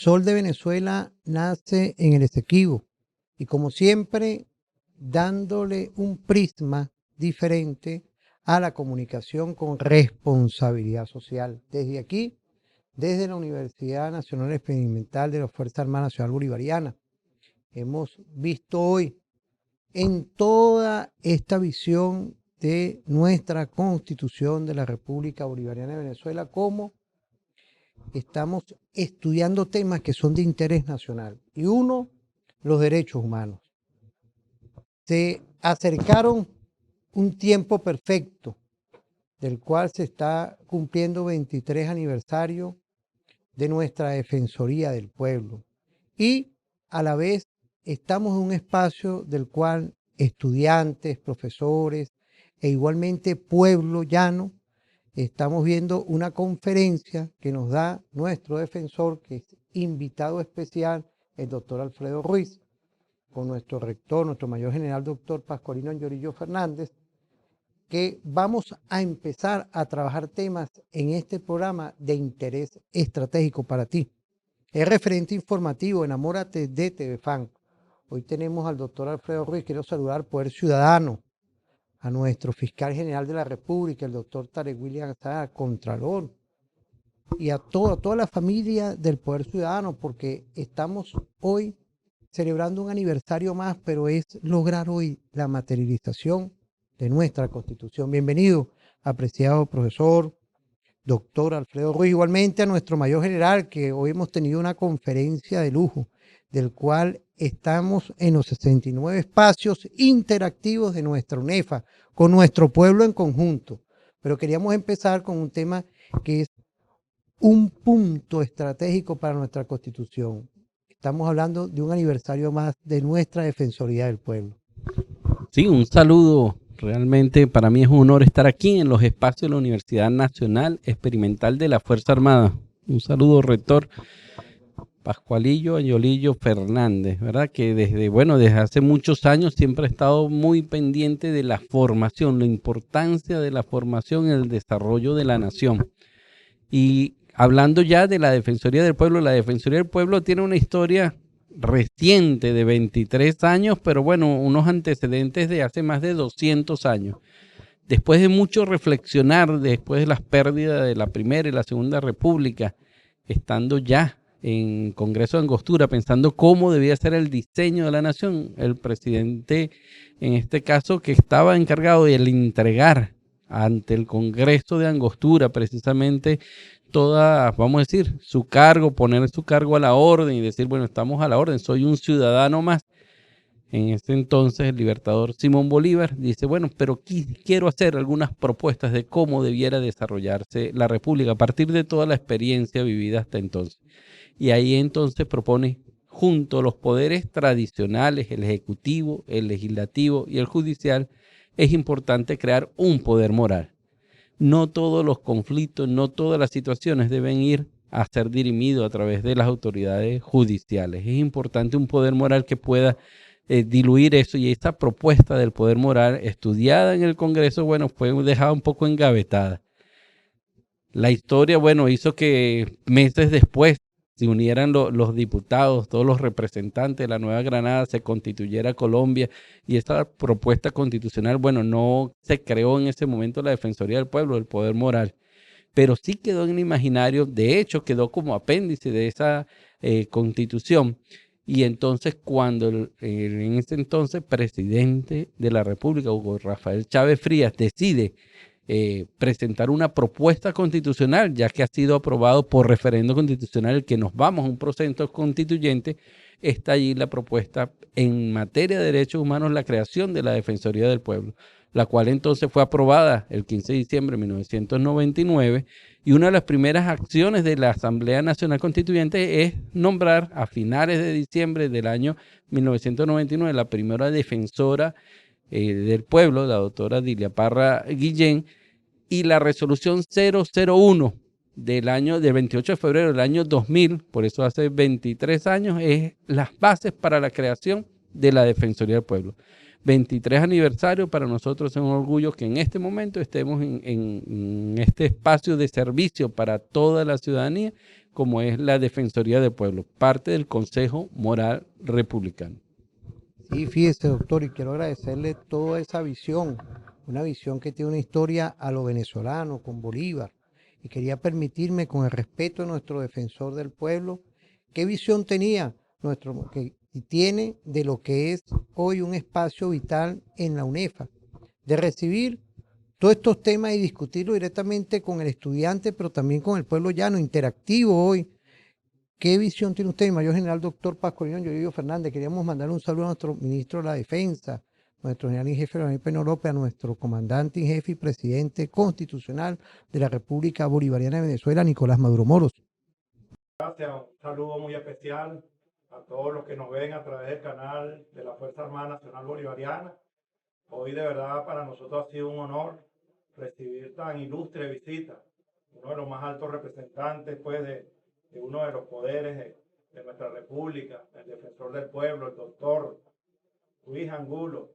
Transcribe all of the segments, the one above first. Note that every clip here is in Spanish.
Sol de Venezuela nace en el Esequibo y como siempre dándole un prisma diferente a la comunicación con responsabilidad social. Desde aquí, desde la Universidad Nacional Experimental de la Fuerza Armada Nacional Bolivariana, hemos visto hoy en toda esta visión de nuestra Constitución de la República Bolivariana de Venezuela cómo estamos estudiando temas que son de interés nacional. Y uno, los derechos humanos. Se acercaron un tiempo perfecto, del cual se está cumpliendo 23 aniversario de nuestra Defensoría del Pueblo. Y a la vez estamos en un espacio del cual estudiantes, profesores e igualmente pueblo llano, estamos viendo una conferencia que nos da nuestro defensor, que es invitado especial, el doctor Alfredo Ruiz, con nuestro rector, nuestro mayor general, doctor Pascualino Anyorillo Fernández, que vamos a empezar a trabajar temas en este programa de interés estratégico para ti. Es referente informativo, enamórate de TVFAN. Hoy tenemos al doctor Alfredo Ruiz, quiero saludar al Poder Ciudadano, a nuestro fiscal general de la República, el doctor Tarek William Azar, Contralor, y a toda la familia del Poder Ciudadano, porque estamos hoy celebrando un aniversario más, pero es lograr hoy la materialización de nuestra Constitución. Bienvenido, apreciado profesor, doctor Alfredo Ruiz, igualmente a nuestro mayor general, que hoy hemos tenido una conferencia de lujo, del cual estamos en los 69 espacios interactivos de nuestra UNEFA, con nuestro pueblo en conjunto. Pero queríamos empezar con un tema que es un punto estratégico para nuestra Constitución. Estamos hablando de un aniversario más de nuestra Defensoría del Pueblo. Sí, un saludo. Realmente para mí es un honor estar aquí en los espacios de la Universidad Nacional Experimental de la Fuerza Armada. Un saludo, rector Pascualillo Anyorillo Fernández, ¿verdad? Que desde hace muchos años siempre ha estado muy pendiente de la formación, la importancia de la formación en el desarrollo de la nación. Y hablando ya de la Defensoría del Pueblo, la Defensoría del Pueblo tiene una historia reciente de 23 años, pero bueno, unos antecedentes de hace más de 200 años. Después de mucho reflexionar, después de las pérdidas de la Primera y la Segunda República, estando ya en Congreso de Angostura, pensando cómo debía ser el diseño de la nación, el presidente, en este caso, que estaba encargado de entregar ante el Congreso de Angostura precisamente toda, vamos a decir, su cargo, poner su cargo a la orden y decir, bueno, estamos a la orden, soy un ciudadano más. En ese entonces el libertador Simón Bolívar dice, bueno, pero quiero hacer algunas propuestas de cómo debiera desarrollarse la República a partir de toda la experiencia vivida hasta entonces. Y ahí entonces propone, junto a los poderes tradicionales, el ejecutivo, el legislativo y el judicial, es importante crear un poder moral. No todos los conflictos, no todas las situaciones deben ir a ser dirimidos a través de las autoridades judiciales. Es importante un poder moral que pueda diluir eso, y esta propuesta del poder moral estudiada en el Congreso, bueno, fue dejada un poco engavetada. La historia, bueno, hizo que meses después se unieran los diputados, todos los representantes de la Nueva Granada, se constituyera Colombia, y esta propuesta constitucional, bueno, no se creó en ese momento la Defensoría del Pueblo, el poder moral, pero sí quedó en el imaginario, de hecho quedó como apéndice de esa constitución. Y entonces cuando en ese entonces presidente de la República, Hugo Rafael Chávez Frías, decide presentar una propuesta constitucional, ya que ha sido aprobado por referendo constitucional, que nos vamos a un proceso constituyente, está allí la propuesta en materia de derechos humanos, la creación de la Defensoría del Pueblo, la cual entonces fue aprobada el 15 de diciembre de 1999, y una de las primeras acciones de la Asamblea Nacional Constituyente es nombrar a finales de diciembre del año 1999 la primera defensora del pueblo, la doctora Dilia Parra Guillén, y la resolución 001 del 28 de febrero del año 2000, por eso hace 23 años, es las bases para la creación de la Defensoría del Pueblo. 23 aniversario. Para nosotros es un orgullo que en este momento estemos en este espacio de servicio para toda la ciudadanía, como es la Defensoría del Pueblo, parte del Consejo Moral Republicano. Sí, fíjese, doctor, y quiero agradecerle toda esa visión, una visión que tiene una historia a lo venezolano, con Bolívar. Y quería permitirme, con el respeto de nuestro defensor del pueblo, qué visión tenía y tiene de lo que es hoy un espacio vital en la UNEFA, de recibir todos estos temas y discutirlo directamente con el estudiante, pero también con el pueblo llano, interactivo hoy. ¿Qué visión tiene usted, Mayor General Doctor Pascual Yoyo Fernández? Queríamos mandar un saludo a nuestro ministro de la Defensa, nuestro general en jefe Daniel Peno López, a nuestro comandante en jefe y presidente constitucional de la República Bolivariana de Venezuela, Nicolás Maduro Moros. Gracias, un saludo muy especial a todos los que nos ven a través del canal de la Fuerza Armada Nacional Bolivariana. Hoy de verdad para nosotros ha sido un honor recibir tan ilustre visita, uno de los más altos representantes pues, de uno de los poderes de nuestra república, el defensor del pueblo, el doctor Luis Angulo,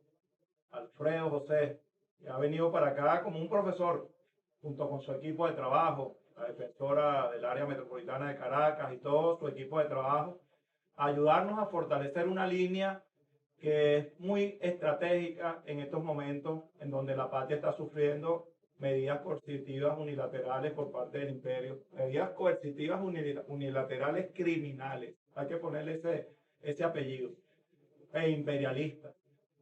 Alfredo José, que ha venido para acá como un profesor, junto con su equipo de trabajo, la defensora del área metropolitana de Caracas y todo su equipo de trabajo, a ayudarnos a fortalecer una línea que es muy estratégica en estos momentos en donde la patria está sufriendo medidas coercitivas unilaterales por parte del imperio, medidas coercitivas unilaterales criminales, hay que ponerle ese apellido, e imperialista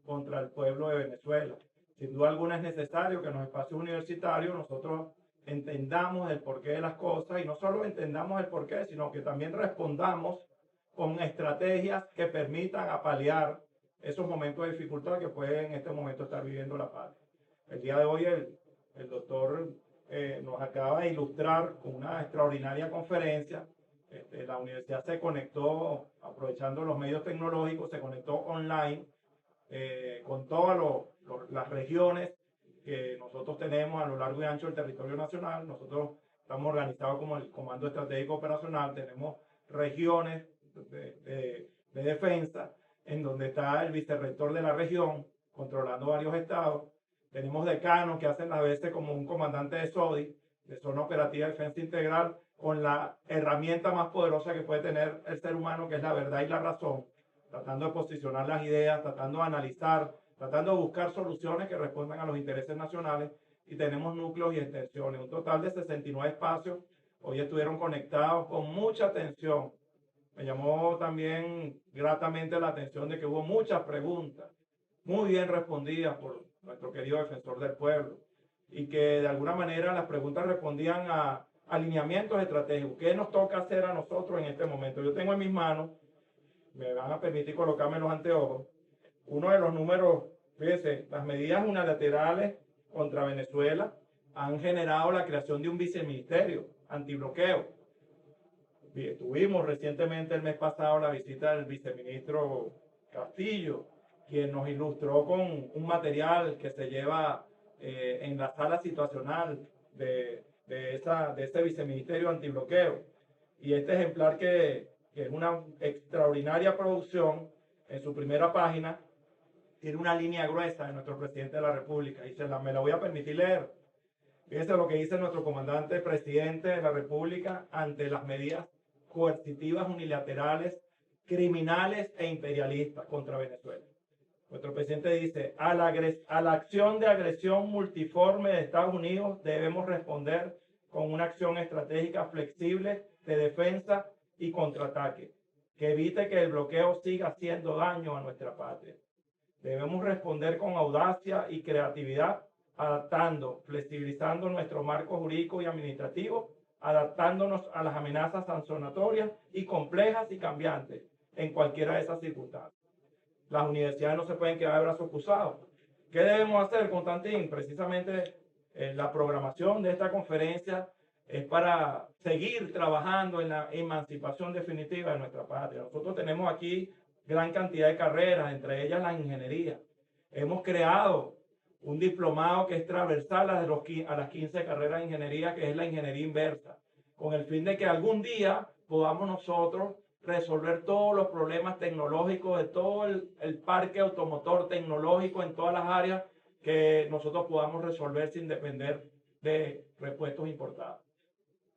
contra el pueblo de Venezuela. Sin duda alguna es necesario que en los espacios universitarios nosotros entendamos el porqué de las cosas y no solo entendamos el porqué, sino que también respondamos con estrategias que permitan apalear esos momentos de dificultad que puede en este momento estar viviendo la patria. El día de hoy el doctor nos acaba de ilustrar con una extraordinaria conferencia. La universidad se conectó, aprovechando los medios tecnológicos, se conectó online con todas las regiones que nosotros tenemos a lo largo y ancho del territorio nacional. Nosotros estamos organizados como el Comando Estratégico Operacional, tenemos regiones de defensa, en donde está el vicerrector de la región, controlando varios estados. Tenemos decanos que hacen a veces como un comandante de SODI, de Zona Operativa de Defensa Integral, con la herramienta más poderosa que puede tener el ser humano, que es la verdad y la razón, tratando de posicionar las ideas, tratando de analizar, tratando de buscar soluciones que respondan a los intereses nacionales. Y tenemos núcleos y extensiones, un total de 69 espacios. Hoy estuvieron conectados con mucha atención. Me llamó también gratamente la atención de que hubo muchas preguntas muy bien respondidas por nuestro querido defensor del pueblo y que de alguna manera las preguntas respondían a alineamientos estratégicos. ¿Qué nos toca hacer a nosotros en este momento? Yo tengo en mis manos, me van a permitir colocarme los anteojos, uno de los números. Fíjense, las medidas unilaterales contra Venezuela han generado la creación de un viceministerio antibloqueo. Tuvimos recientemente el mes pasado la visita del viceministro Castillo, quien nos ilustró con un material que se lleva en la sala situacional de este viceministerio antibloqueo. Y este ejemplar que es una extraordinaria producción, en su primera página tiene una línea gruesa de nuestro presidente de la República y me la voy a permitir leer. Fíjense lo que dice nuestro comandante presidente de la República ante las medidas coercitivas unilaterales, criminales e imperialistas contra Venezuela. Nuestro presidente dice, a la acción de agresión multiforme de Estados Unidos debemos responder con una acción estratégica flexible de defensa y contraataque, que evite que el bloqueo siga haciendo daño a nuestra patria. Debemos responder con audacia y creatividad, adaptando, flexibilizando nuestro marco jurídico y administrativo, adaptándonos a las amenazas sancionatorias y complejas y cambiantes en cualquiera de esas circunstancias. Las universidades no se pueden quedar de brazos cruzados. ¿Qué debemos hacer, Constantín? Precisamente la programación de esta conferencia es para seguir trabajando en la emancipación definitiva de nuestra patria. Nosotros tenemos aquí gran cantidad de carreras, entre ellas la ingeniería. Hemos creado un diplomado que es transversal a las 15 carreras de ingeniería, que es la ingeniería inversa, con el fin de que algún día podamos nosotros resolver todos los problemas tecnológicos de todo el parque automotor tecnológico en todas las áreas que nosotros podamos resolver sin depender de repuestos importados.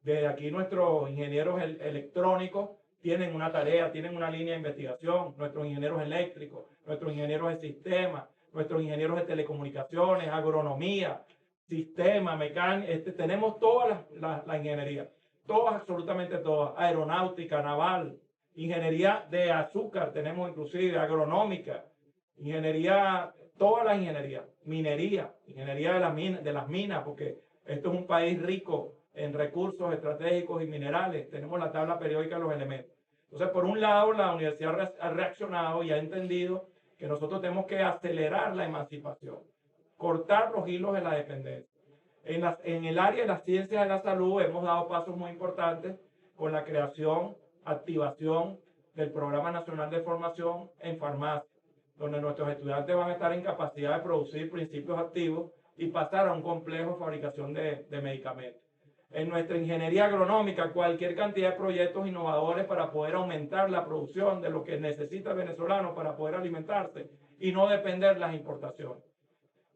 Desde aquí nuestros ingenieros electrónicos tienen una tarea, tienen una línea de investigación, nuestros ingenieros eléctricos, nuestros ingenieros de sistemas, nuestros ingenieros de telecomunicaciones, agronomía, sistema, mecánica, tenemos toda la ingeniería, todas, absolutamente todas, aeronáutica, naval, ingeniería de azúcar, tenemos inclusive agronómica, ingeniería, toda la ingeniería, minería, ingeniería de las minas, porque esto es un país rico en recursos estratégicos y minerales, tenemos la tabla periódica de los elementos. Entonces, por un lado, la universidad ha reaccionado y ha entendido que nosotros tenemos que acelerar la emancipación, cortar los hilos de la dependencia. En el área de las ciencias de la salud hemos dado pasos muy importantes con la creación, activación del Programa Nacional de Formación en Farmacia, donde nuestros estudiantes van a estar en capacidad de producir principios activos y pasar a un complejo de fabricación de medicamentos. En nuestra ingeniería agronómica, cualquier cantidad de proyectos innovadores para poder aumentar la producción de lo que necesita el venezolano para poder alimentarse y no depender de las importaciones.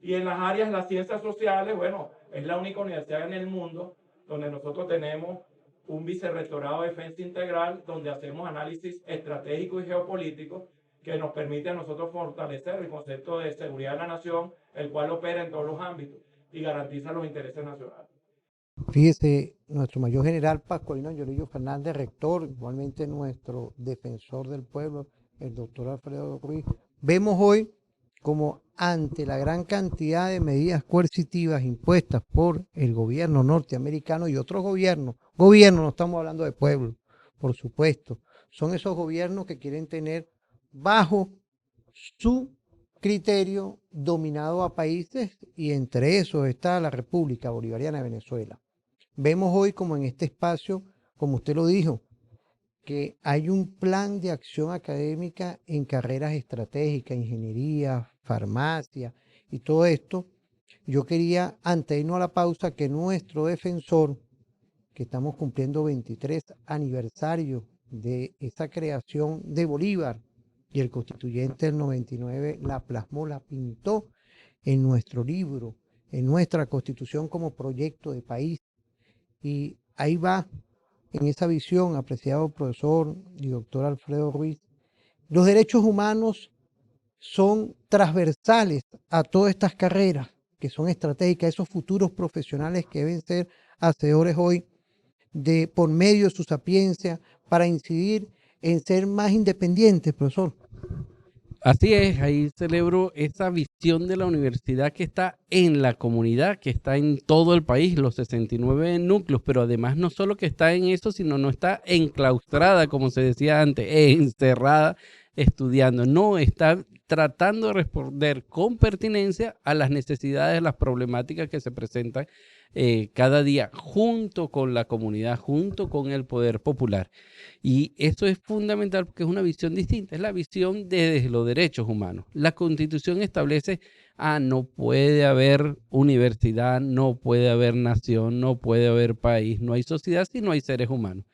Y en las áreas de las ciencias sociales, bueno, es la única universidad en el mundo donde nosotros tenemos un vicerrectorado de defensa integral, donde hacemos análisis estratégico y geopolítico que nos permite a nosotros fortalecer el concepto de seguridad de la nación, el cual opera en todos los ámbitos y garantiza los intereses nacionales. Fíjese, nuestro mayor general Pascualino Angelillo Fernández, rector, igualmente nuestro defensor del pueblo, el doctor Alfredo Ruiz, vemos hoy como ante la gran cantidad de medidas coercitivas impuestas por el gobierno norteamericano y otros gobiernos, no estamos hablando de pueblo, por supuesto, son esos gobiernos que quieren tener bajo su criterio dominado a países, y entre esos está la República Bolivariana de Venezuela. Vemos hoy como en este espacio, como usted lo dijo, que hay un plan de acción académica en carreras estratégicas, ingeniería, farmacia y todo esto. Yo quería, antes de irnos a la pausa, que nuestro defensor, que estamos cumpliendo 23 aniversario de esa creación de Bolívar, y el constituyente del 99 la plasmó, la pintó en nuestro libro, en nuestra constitución como proyecto de país. Y ahí va, en esa visión, apreciado profesor y doctor Alfredo Ruiz, los derechos humanos son transversales a todas estas carreras que son estratégicas, esos futuros profesionales que deben ser hacedores hoy por medio de su sapiencia para incidir en ser más independientes, profesor. Así es, ahí celebro esa visión de la universidad que está en la comunidad, que está en todo el país, los 69 núcleos, pero además no solo que está en eso, sino no está enclaustrada, como se decía antes, encerrada estudiando, no, está tratando de responder con pertinencia a las necesidades, las problemáticas que se presentan cada día junto con la comunidad, junto con el poder popular. Y esto es fundamental porque es una visión distinta, es la visión desde los derechos humanos. La Constitución establece, no puede haber universidad, no puede haber nación, no puede haber país, no hay sociedad si no hay seres humanos.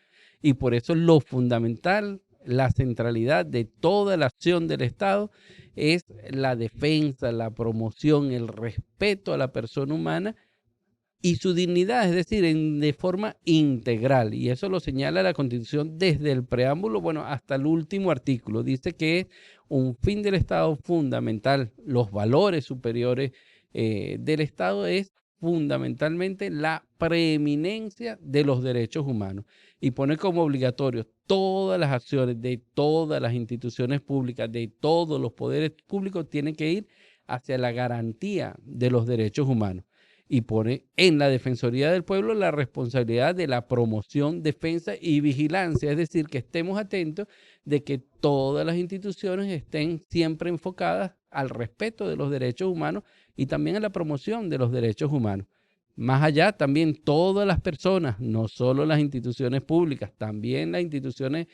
Y por eso lo fundamental, la centralidad de toda la acción del Estado es la defensa, la promoción, el respeto a la persona humana y su dignidad, es decir, de forma integral. Y eso lo señala la Constitución desde el preámbulo, bueno, hasta el último artículo. Dice que es un fin del Estado fundamental. Los valores superiores del Estado es fundamentalmente la preeminencia de los derechos humanos. Y pone como obligatorio todas las acciones de todas las instituciones públicas, de todos los poderes públicos, tienen que ir hacia la garantía de los derechos humanos. Y pone en la Defensoría del Pueblo la responsabilidad de la promoción, defensa y vigilancia, es decir, que estemos atentos de que todas las instituciones estén siempre enfocadas al respeto de los derechos humanos y también a la promoción de los derechos humanos. Más allá, también todas las personas, no solo las instituciones públicas, también las instituciones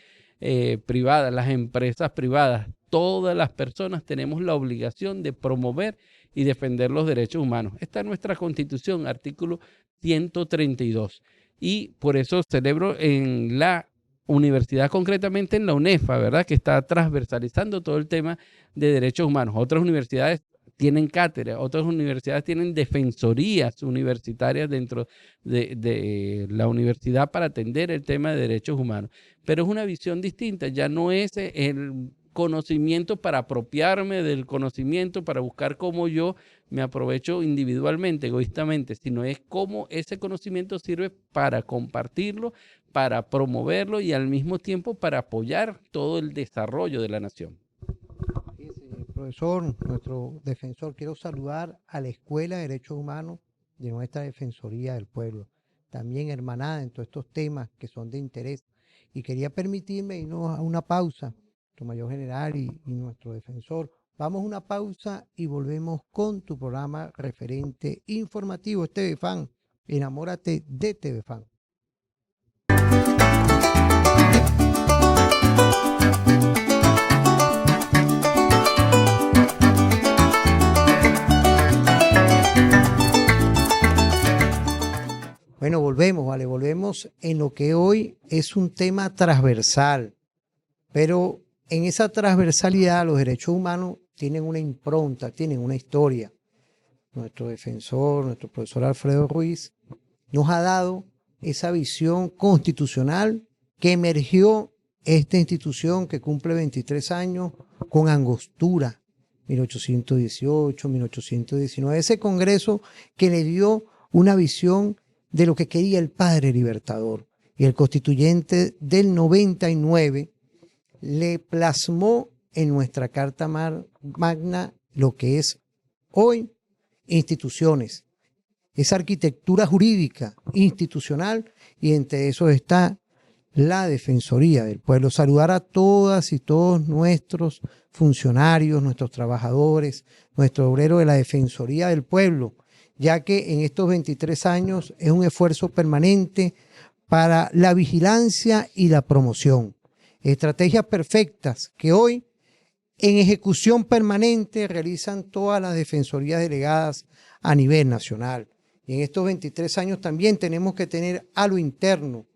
privadas, las empresas privadas, todas las personas tenemos la obligación de promover y defender los derechos humanos. Esta es nuestra Constitución, artículo 132. Y por eso celebro en la universidad concretamente en la UNEFA, ¿verdad? Que está transversalizando todo el tema de derechos humanos. Otras universidades tienen cátedra, otras universidades tienen defensorías universitarias dentro de la universidad para atender el tema de derechos humanos. Pero es una visión distinta, ya no es el conocimiento para apropiarme del conocimiento, para buscar cómo yo me aprovecho individualmente, egoístamente, sino es cómo ese conocimiento sirve para compartirlo, para promoverlo y al mismo tiempo para apoyar todo el desarrollo de la nación. Profesor, nuestro defensor, quiero saludar a la Escuela de Derechos Humanos de nuestra Defensoría del Pueblo, también hermanada en todos estos temas que son de interés. Y quería permitirme irnos a una pausa, nuestro mayor general y nuestro defensor. Vamos a una pausa y volvemos con tu programa referente informativo, TVFAN. Enamórate de TVFAN. Bueno, volvemos en lo que hoy es un tema transversal, pero en esa transversalidad los derechos humanos tienen una impronta, tienen una historia. Nuestro defensor, nuestro profesor Alfredo Ruiz, nos ha dado esa visión constitucional que emergió esta institución que cumple 23 años con angostura, 1818, 1819, ese congreso que le dio una visión de lo que quería el padre libertador. Y el constituyente del 99 le plasmó en nuestra Carta Magna lo que es hoy instituciones, esa arquitectura jurídica institucional, y entre eso está la Defensoría del Pueblo. Saludar a todas y todos nuestros funcionarios, nuestros trabajadores, nuestros obreros de la Defensoría del Pueblo, ya que en estos 23 años es un esfuerzo permanente para la vigilancia y la promoción. Estrategias perfectas que hoy en ejecución permanente realizan todas las defensorías delegadas a nivel nacional. Y en estos 23 años también tenemos que tener a lo interno.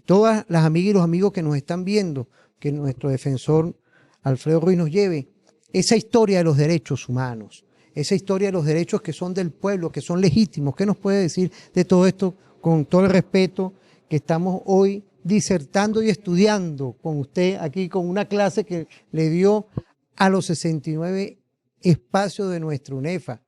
Todas las amigas y los amigos que nos están viendo, que nuestro defensor Alfredo Ruiz nos lleve esa historia de los derechos humanos, esa historia de los derechos que son del pueblo, que son legítimos. ¿Qué nos puede decir de todo esto con todo el respeto que estamos hoy disertando y estudiando con usted aquí, con una clase que le dio a los 69 espacios de nuestra UNEFA?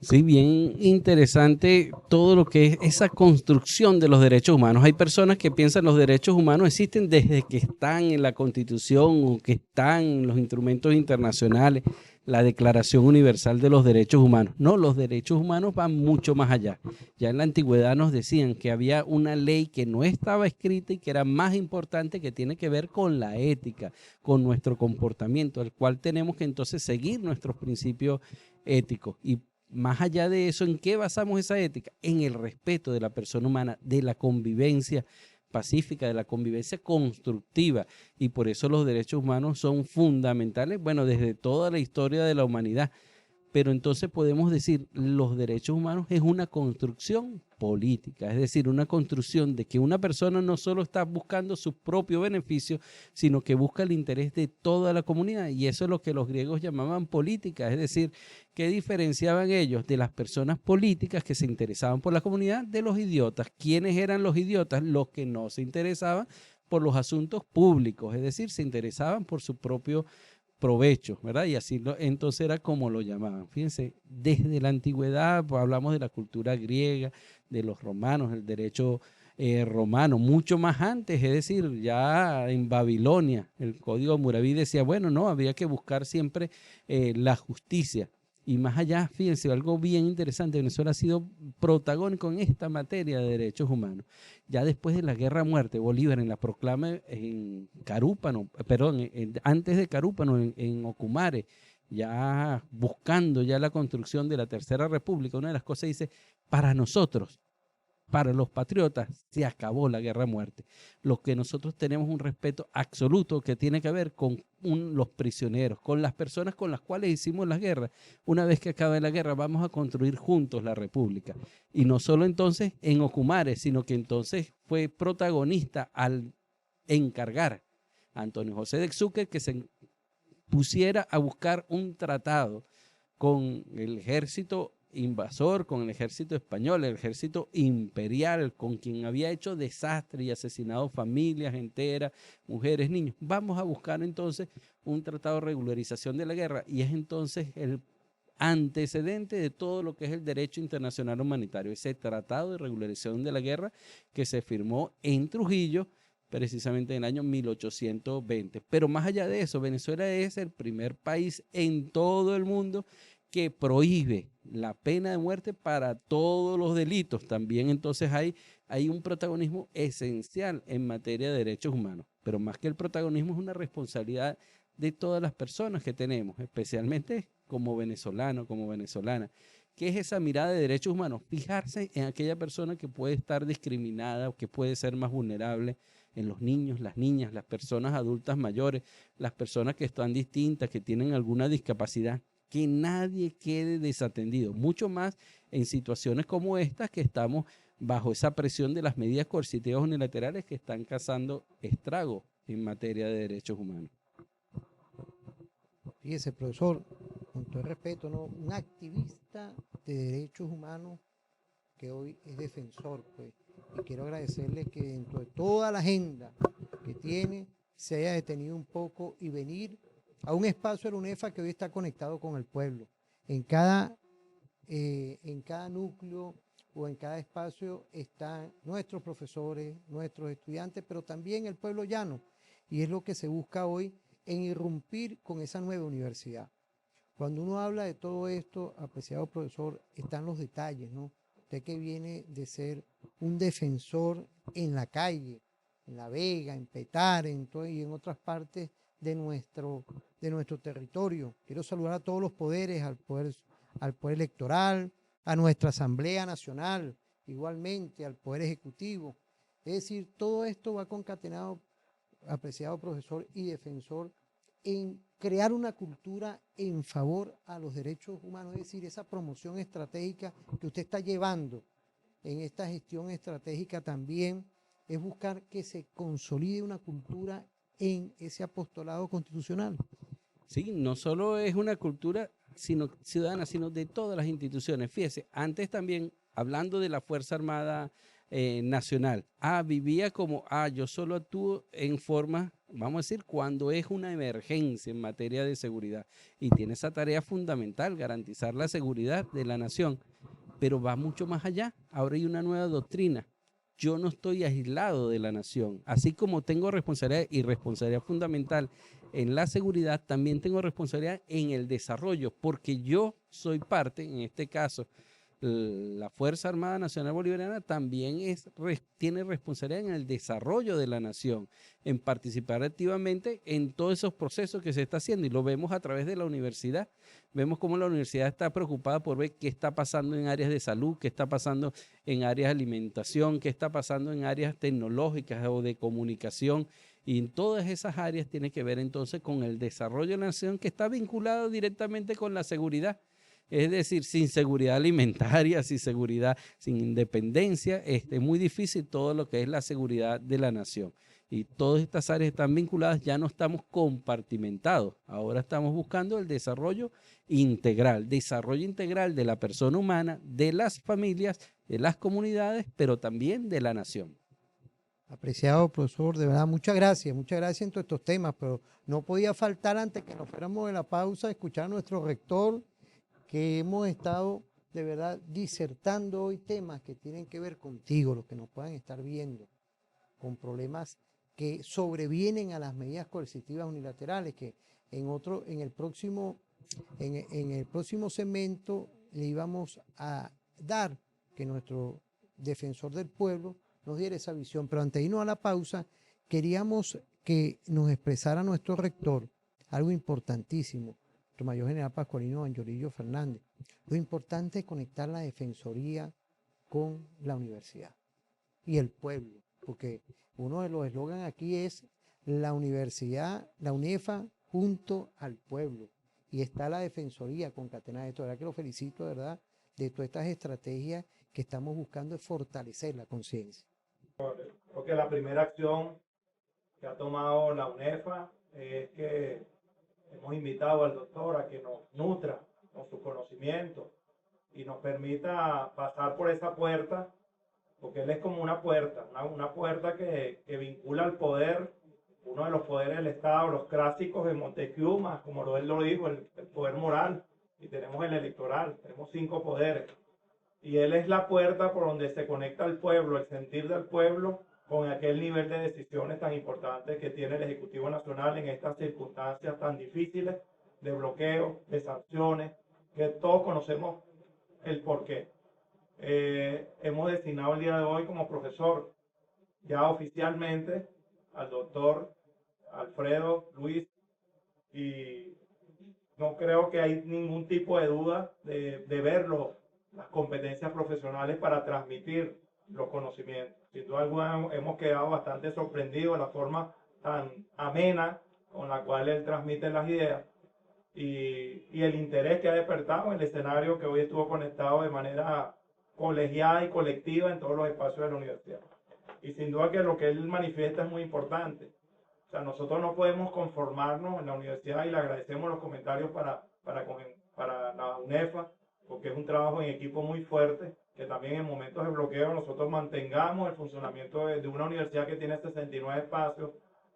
Sí, bien interesante todo lo que es esa construcción de los derechos humanos. Hay personas que piensan que los derechos humanos existen desde que están en la Constitución o que están en los instrumentos internacionales, la Declaración Universal de los Derechos Humanos. No, los derechos humanos van mucho más allá. Ya en la antigüedad nos decían que había una ley que no estaba escrita y que era más importante, que tiene que ver con la ética, con nuestro comportamiento, al cual tenemos que entonces seguir nuestros principios éticos. Y más allá de eso, ¿en qué basamos esa ética? En el respeto de la persona humana, de la convivencia pacífica, de la convivencia constructiva, y por eso los derechos humanos son fundamentales, bueno, desde toda la historia de la humanidad. Pero entonces podemos decir, los derechos humanos es una construcción política, es decir, una construcción de que una persona no solo está buscando su propio beneficio, sino que busca el interés de toda la comunidad, y eso es lo que los griegos llamaban política, es decir, ¿qué diferenciaban ellos de las personas políticas que se interesaban por la comunidad de los idiotas? ¿Quiénes eran los idiotas? Los que no se interesaban por los asuntos públicos, es decir, se interesaban por su propio provecho, ¿verdad? Y así entonces era como lo llamaban. Fíjense, desde la antigüedad, pues, hablamos de la cultura griega, de los romanos, el derecho romano, mucho más antes, es decir, ya en Babilonia, el Código Hammurabi decía, bueno, no, había que buscar siempre la justicia. Y más allá, fíjense, algo bien interesante, Venezuela ha sido protagónico en esta materia de derechos humanos. Ya después de la guerra a muerte, Bolívar en la proclama en Carúpano, perdón, antes de Carúpano, en Ocumare, ya buscando ya la construcción de la Tercera República, una de las cosas dice, para nosotros, para los patriotas, se acabó la guerra a muerte. Lo que nosotros tenemos un respeto absoluto que tiene que ver con los prisioneros, con las personas con las cuales hicimos la guerra. Una vez que acabe la guerra, vamos a construir juntos la república. Y no solo entonces en Ocumare, sino que entonces fue protagonista al encargar a Antonio José de Xúquer que se pusiera a buscar un tratado con el ejército invasor, con el ejército español, el ejército imperial, con quien había hecho desastre y asesinado familias enteras, mujeres, niños. Vamos a buscar entonces un tratado de regularización de la guerra, y es entonces el antecedente de todo lo que es el derecho internacional humanitario, ese tratado de regularización de la guerra que se firmó en Trujillo precisamente en el año 1820. Pero más allá de eso, Venezuela es el primer país en todo el mundo que prohíbe la pena de muerte para todos los delitos. También entonces hay un protagonismo esencial en materia de derechos humanos, pero más que el protagonismo es una responsabilidad de todas las personas que tenemos, especialmente como venezolano, como venezolana. ¿Qué es esa mirada de derechos humanos? Fijarse en aquella persona que puede estar discriminada o que puede ser más vulnerable, en los niños, las niñas, las personas adultas mayores, las personas que están distintas, que tienen alguna discapacidad, que nadie quede desatendido, mucho más en situaciones como estas que estamos bajo esa presión de las medidas coercitivas unilaterales que están causando estragos en materia de derechos humanos. Fíjese, profesor, con todo el respeto, ¿no? Un activista de derechos humanos que hoy es defensor, pues, y quiero agradecerle que dentro de toda la agenda que tiene, se haya detenido un poco y venir a un espacio de la UNEFA que hoy está conectado con el pueblo. En cada núcleo o en cada espacio están nuestros profesores, nuestros estudiantes, pero también el pueblo llano, y es lo que se busca hoy en irrumpir con esa nueva universidad. Cuando uno habla de todo esto, apreciado profesor, están los detalles, ¿no? Usted que viene de ser un defensor en la calle, en La Vega, en Petare, y en otras partes de nuestro territorio. Quiero saludar a todos los poderes, al poder electoral, a nuestra Asamblea Nacional, igualmente al Poder Ejecutivo. Es decir, todo esto va concatenado, apreciado profesor y defensor, en crear una cultura en favor a los derechos humanos, es decir, esa promoción estratégica que usted está llevando en esta gestión estratégica también es buscar que se consolide una cultura en ese apostolado constitucional. Sí, no solo es una cultura ciudadana, sino de todas las instituciones. Fíjese, antes también, hablando de la Fuerza Armada Nacional, vivía como, yo solo actúo en forma, vamos a decir, cuando es una emergencia en materia de seguridad. Y tiene esa tarea fundamental, garantizar la seguridad de la nación, pero va mucho más allá. Ahora hay una nueva doctrina. Yo no estoy aislado de la nación. Así como tengo responsabilidad y responsabilidad fundamental en la seguridad, también tengo responsabilidad en el desarrollo, porque yo soy parte, en este caso, la Fuerza Armada Nacional Bolivariana también tiene responsabilidad en el desarrollo de la nación, en participar activamente en todos esos procesos que se está haciendo, y lo vemos a través de la universidad. Vemos cómo la universidad está preocupada por ver qué está pasando en áreas de salud, qué está pasando en áreas de alimentación, qué está pasando en áreas tecnológicas o de comunicación, y en todas esas áreas tiene que ver entonces con el desarrollo de la nación, que está vinculado directamente con la seguridad. Es decir, sin seguridad alimentaria, sin seguridad, sin independencia, es muy difícil todo lo que es la seguridad de la nación. Y todas estas áreas están vinculadas, ya no estamos compartimentados. Ahora estamos buscando el desarrollo integral de la persona humana, de las familias, de las comunidades, pero también de la nación. Apreciado profesor, de verdad, muchas gracias en todos estos temas, pero no podía faltar antes que nos fuéramos de la pausa escuchar a nuestro rector, que hemos estado de verdad disertando hoy temas que tienen que ver contigo, los que nos puedan estar viendo, con problemas que sobrevienen a las medidas coercitivas unilaterales, que en el próximo segmento le íbamos a dar, que nuestro defensor del pueblo nos diera esa visión. Pero antes de irnos a la pausa, queríamos que nos expresara nuestro rector algo importantísimo, nuestro mayor general Pascualino Angelillo Fernández. Lo importante es conectar la defensoría con la universidad y el pueblo, porque uno de los eslogans aquí es la universidad, la UNEFA junto al pueblo, y está la defensoría concatenada de esto. La verdad que lo felicito, de verdad, de todas estas estrategias que estamos buscando es fortalecer la conciencia. Porque la primera acción que ha tomado la UNEFA es que hemos invitado al doctor a que nos nutra con su conocimiento y nos permita pasar por esa puerta, porque él es como una puerta, una puerta que vincula al poder, uno de los poderes del Estado, los clásicos de Montesquieu, más como él lo dijo, el poder moral, y tenemos el electoral, tenemos 5 poderes. Y él es la puerta por donde se conecta el pueblo, el sentir del pueblo, con aquel nivel de decisiones tan importantes que tiene el Ejecutivo Nacional en estas circunstancias tan difíciles de bloqueo, de sanciones, que todos conocemos el porqué. Hemos designado el día de hoy como profesor ya oficialmente al doctor Alfredo Luis, y no creo que hay ningún tipo de duda de verlo, las competencias profesionales para transmitir los conocimientos. Sin duda alguna hemos quedado bastante sorprendidos de la forma tan amena con la cual él transmite las ideas y el interés que ha despertado en el escenario que hoy estuvo conectado de manera colegiada y colectiva en todos los espacios de la universidad. Y sin duda que lo que él manifiesta es muy importante. O sea, nosotros no podemos conformarnos en la universidad, y le agradecemos los comentarios para la UNEFA, porque es un trabajo en equipo muy fuerte, que también en momentos de bloqueo nosotros mantengamos el funcionamiento de una universidad que tiene 69 espacios,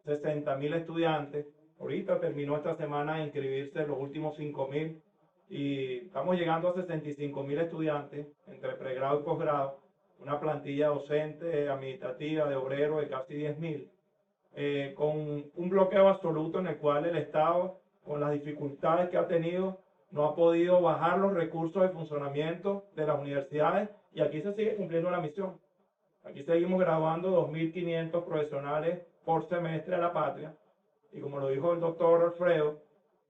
60.000 estudiantes. Ahorita terminó esta semana de inscribirse los últimos 5.000 y estamos llegando a 65.000 estudiantes entre pregrado y posgrado, una plantilla docente, administrativa, de obreros de casi 10.000. Con un bloqueo absoluto en el cual el Estado, con las dificultades que ha tenido, no ha podido bajar los recursos de funcionamiento de las universidades, y aquí se sigue cumpliendo la misión. Aquí seguimos graduando 2.500 profesionales por semestre a la patria, y como lo dijo el doctor Alfredo,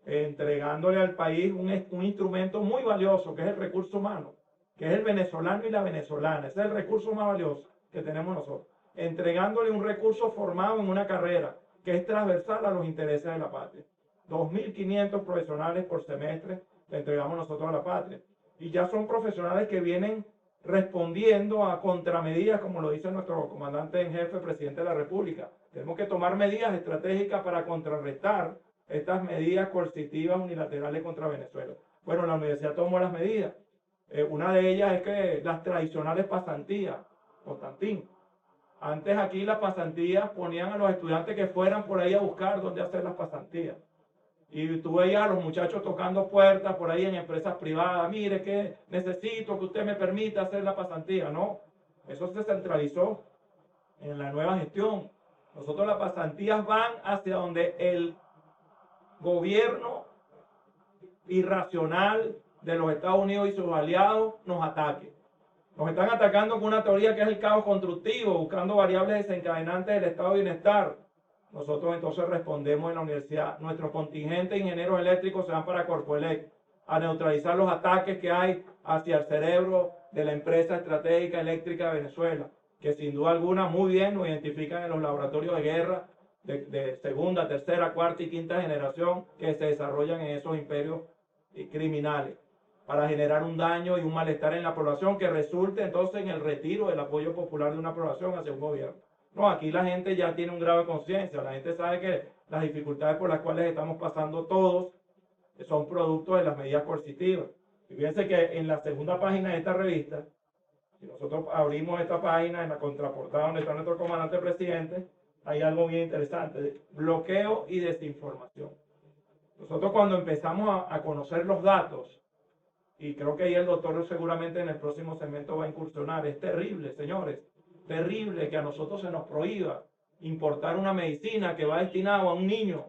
entregándole al país un instrumento muy valioso, que es el recurso humano, que es el venezolano y la venezolana. Ese es el recurso más valioso que tenemos nosotros, entregándole un recurso formado en una carrera que es transversal a los intereses de la patria. 2.500 profesionales por semestre le entregamos nosotros a la patria, y ya son profesionales que vienen respondiendo a contramedidas, como lo dice nuestro comandante en jefe, presidente de la República. Tenemos que tomar medidas estratégicas para contrarrestar estas medidas coercitivas unilaterales contra Venezuela. Bueno, la universidad tomó las medidas. Una de ellas es que las tradicionales pasantías, Constantín. Antes aquí las pasantías ponían a los estudiantes que fueran por ahí a buscar dónde hacer las pasantías. Y tú veías a los muchachos tocando puertas por ahí en empresas privadas. Mire, que necesito que usted me permita hacer la pasantía. No, eso se centralizó en la nueva gestión. Nosotros las pasantías van hacia donde el gobierno irracional de los Estados Unidos y sus aliados nos ataque. Nos están atacando con una teoría que es el caos constructivo, buscando variables desencadenantes del estado de bienestar. Nosotros entonces respondemos en la universidad. Nuestros contingentes de ingenieros eléctricos se van para Corpoelec a neutralizar los ataques que hay hacia el cerebro de la empresa estratégica eléctrica de Venezuela, que sin duda alguna muy bien nos identifican en los laboratorios de guerra de segunda, tercera, cuarta y quinta generación que se desarrollan en esos imperios criminales, para generar un daño y un malestar en la población que resulte entonces en el retiro del apoyo popular de una población hacia un gobierno. No, aquí la gente ya tiene un grado de conciencia, la gente sabe que las dificultades por las cuales estamos pasando todos son producto de las medidas coercitivas. Y fíjense que en la segunda página de esta revista, si nosotros abrimos esta página en la contraportada donde está nuestro comandante presidente, hay algo bien interesante: bloqueo y desinformación. Nosotros cuando empezamos a conocer los datos, y creo que ahí el doctor seguramente en el próximo segmento va a incursionar, es terrible, señores, terrible que a nosotros se nos prohíba importar una medicina que va destinada a un niño,